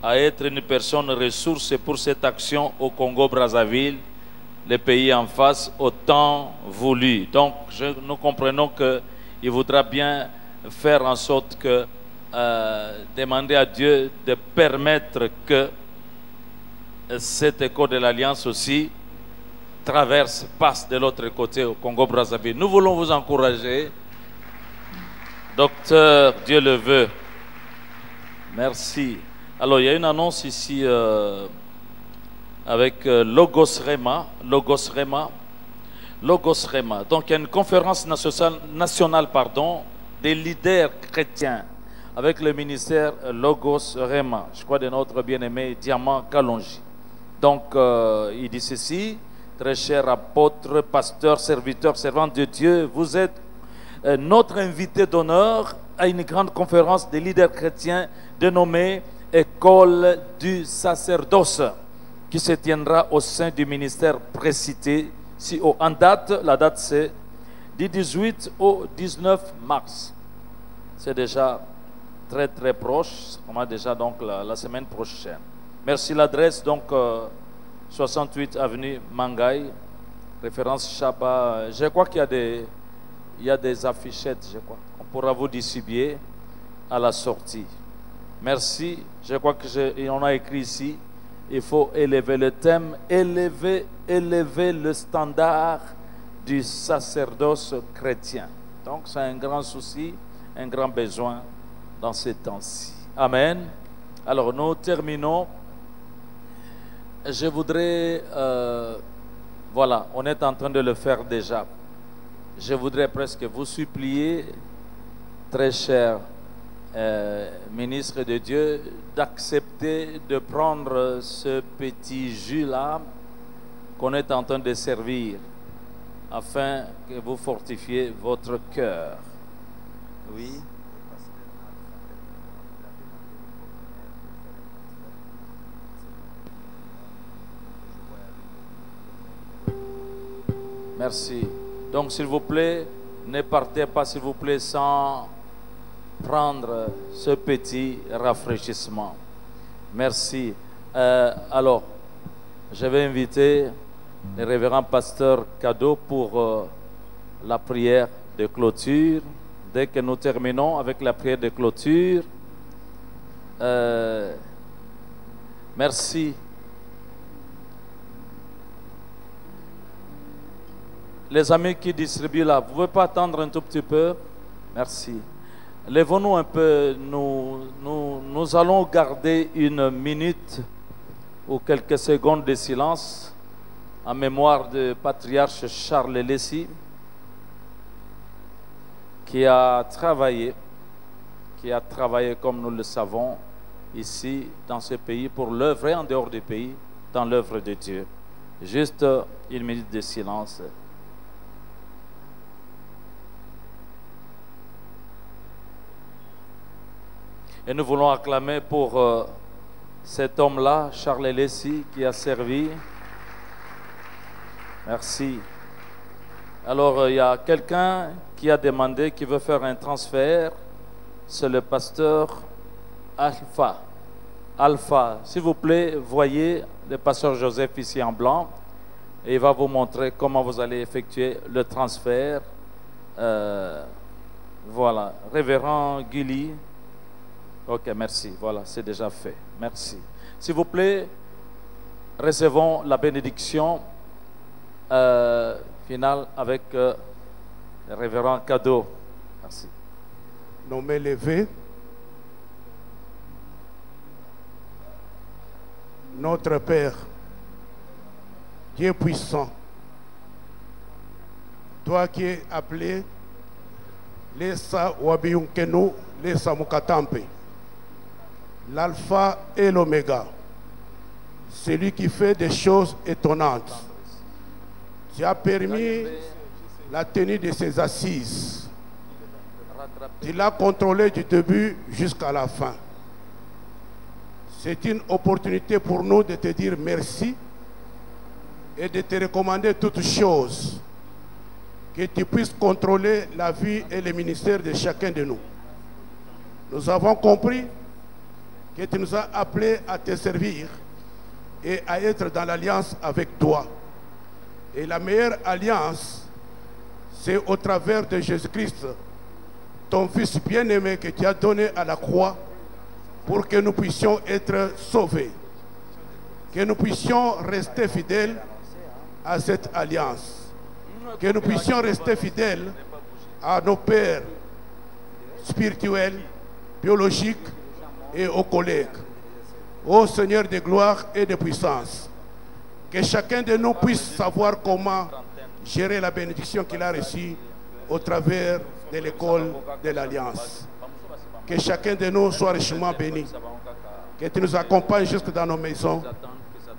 à être une personne ressource pour cette action au Congo-Brazzaville, le pays en face, au temps voulu. Donc, nous comprenons qu'il voudra bien faire en sorte que, demander à Dieu de permettre que cette école de l'Alliance aussi passe de l'autre côté au Congo-Brazzaville. Nous voulons vous encourager. Docteur, Dieu le veut. Merci. Alors, il y a une annonce ici avec Logos Rema. Donc, il y a une conférence nationale des leaders chrétiens avec le ministère Logos Rema, je crois de notre bien-aimé Diamant Kalonji. Donc, il dit ceci: très cher apôtre, pasteur, serviteur, servant de Dieu, vous êtes notre invité d'honneur à une grande conférence des leaders chrétiens dénommée École du sacerdoce, qui se tiendra au sein du ministère précité. En date, la date c'est du 18 au 19 mars. C'est déjà très très proche. On a déjà donc la semaine prochaine. Merci. L'adresse donc 68 avenue Mangaï, référence Chaba. Je crois qu'il y a des affichettes, je crois. On pourra vous distribuer à la sortie. Merci. Je crois qu'on a écrit ici, il faut élever le thème, élever le standard du sacerdoce chrétien. Donc c'est un grand souci, un grand besoin dans ces temps-ci. Amen. Alors nous terminons. Je voudrais, voilà, on est en train de le faire déjà. Je voudrais presque vous supplier, très cher ministre de Dieu, d'accepter de prendre ce petit jus-là qu'on est en train de servir afin que vous fortifiez votre cœur. Oui. Merci. Donc, s'il vous plaît, ne partez pas, s'il vous plaît, sans prendre ce petit rafraîchissement. Merci. Alors, je vais inviter le révérend pasteur Cadeau pour la prière de clôture. Dès que nous terminons avec la prière de clôture, merci. Les amis qui distribuent là, vous ne pouvez pas attendre un tout petit peu? Merci. Lèvons-nous un peu. Nous allons garder une minute ou quelques secondes de silence en mémoire du patriarche Charles Lessie, qui a travaillé comme nous le savons ici dans ce pays pour l'œuvre et en dehors du pays dans l'œuvre de Dieu. Juste une minute de silence. Et nous voulons acclamer pour cet homme-là, Charles Lessie, qui a servi. Merci. Alors, il y a quelqu'un qui a demandé, qui veut faire un transfert. C'est le pasteur Alpha. Alpha, s'il vous plaît, voyez le pasteur Joseph ici en blanc. Et il va vous montrer comment vous allez effectuer le transfert. Voilà. Révérend Guili. Ok, merci. Voilà, c'est déjà fait. Merci. S'il vous plaît, recevons la bénédiction finale avec le révérend Cadeau. Merci. Nommé levé. Notre Père, Dieu puissant, toi qui es appelé Lesa Wabiunkenu, Lesa Mukatampe, l'alpha et l'oméga, celui qui fait des choses étonnantes. Tu as permis la tenue de ces assises. Tu l'as contrôlé du début jusqu'à la fin. C'est une opportunité pour nous de te dire merci et de te recommander toutes choses, que tu puisses contrôler la vie et le ministère de chacun de nous. Nous avons compris que tu nous as appelés à te servir et à être dans l'alliance avec toi. Et la meilleure alliance, c'est au travers de Jésus-Christ, ton Fils bien-aimé que tu as donné à la croix pour que nous puissions être sauvés, que nous puissions rester fidèles à cette alliance, que nous puissions rester fidèles à nos pères spirituels, biologiques et aux collègues. Ô Seigneur de gloire et de puissance, que chacun de nous puisse savoir comment gérer la bénédiction qu'il a reçue au travers de l'école de l'Alliance. Que chacun de nous soit richement béni. Que tu nous accompagnes jusque dans nos maisons.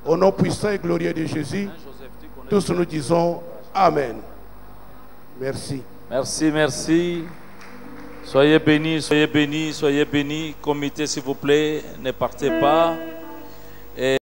Au nom puissant et glorieux de Jésus, tous nous disons Amen. Merci. Merci, merci. Soyez bénis, soyez bénis, soyez bénis. Comité, s'il vous plaît, ne partez pas.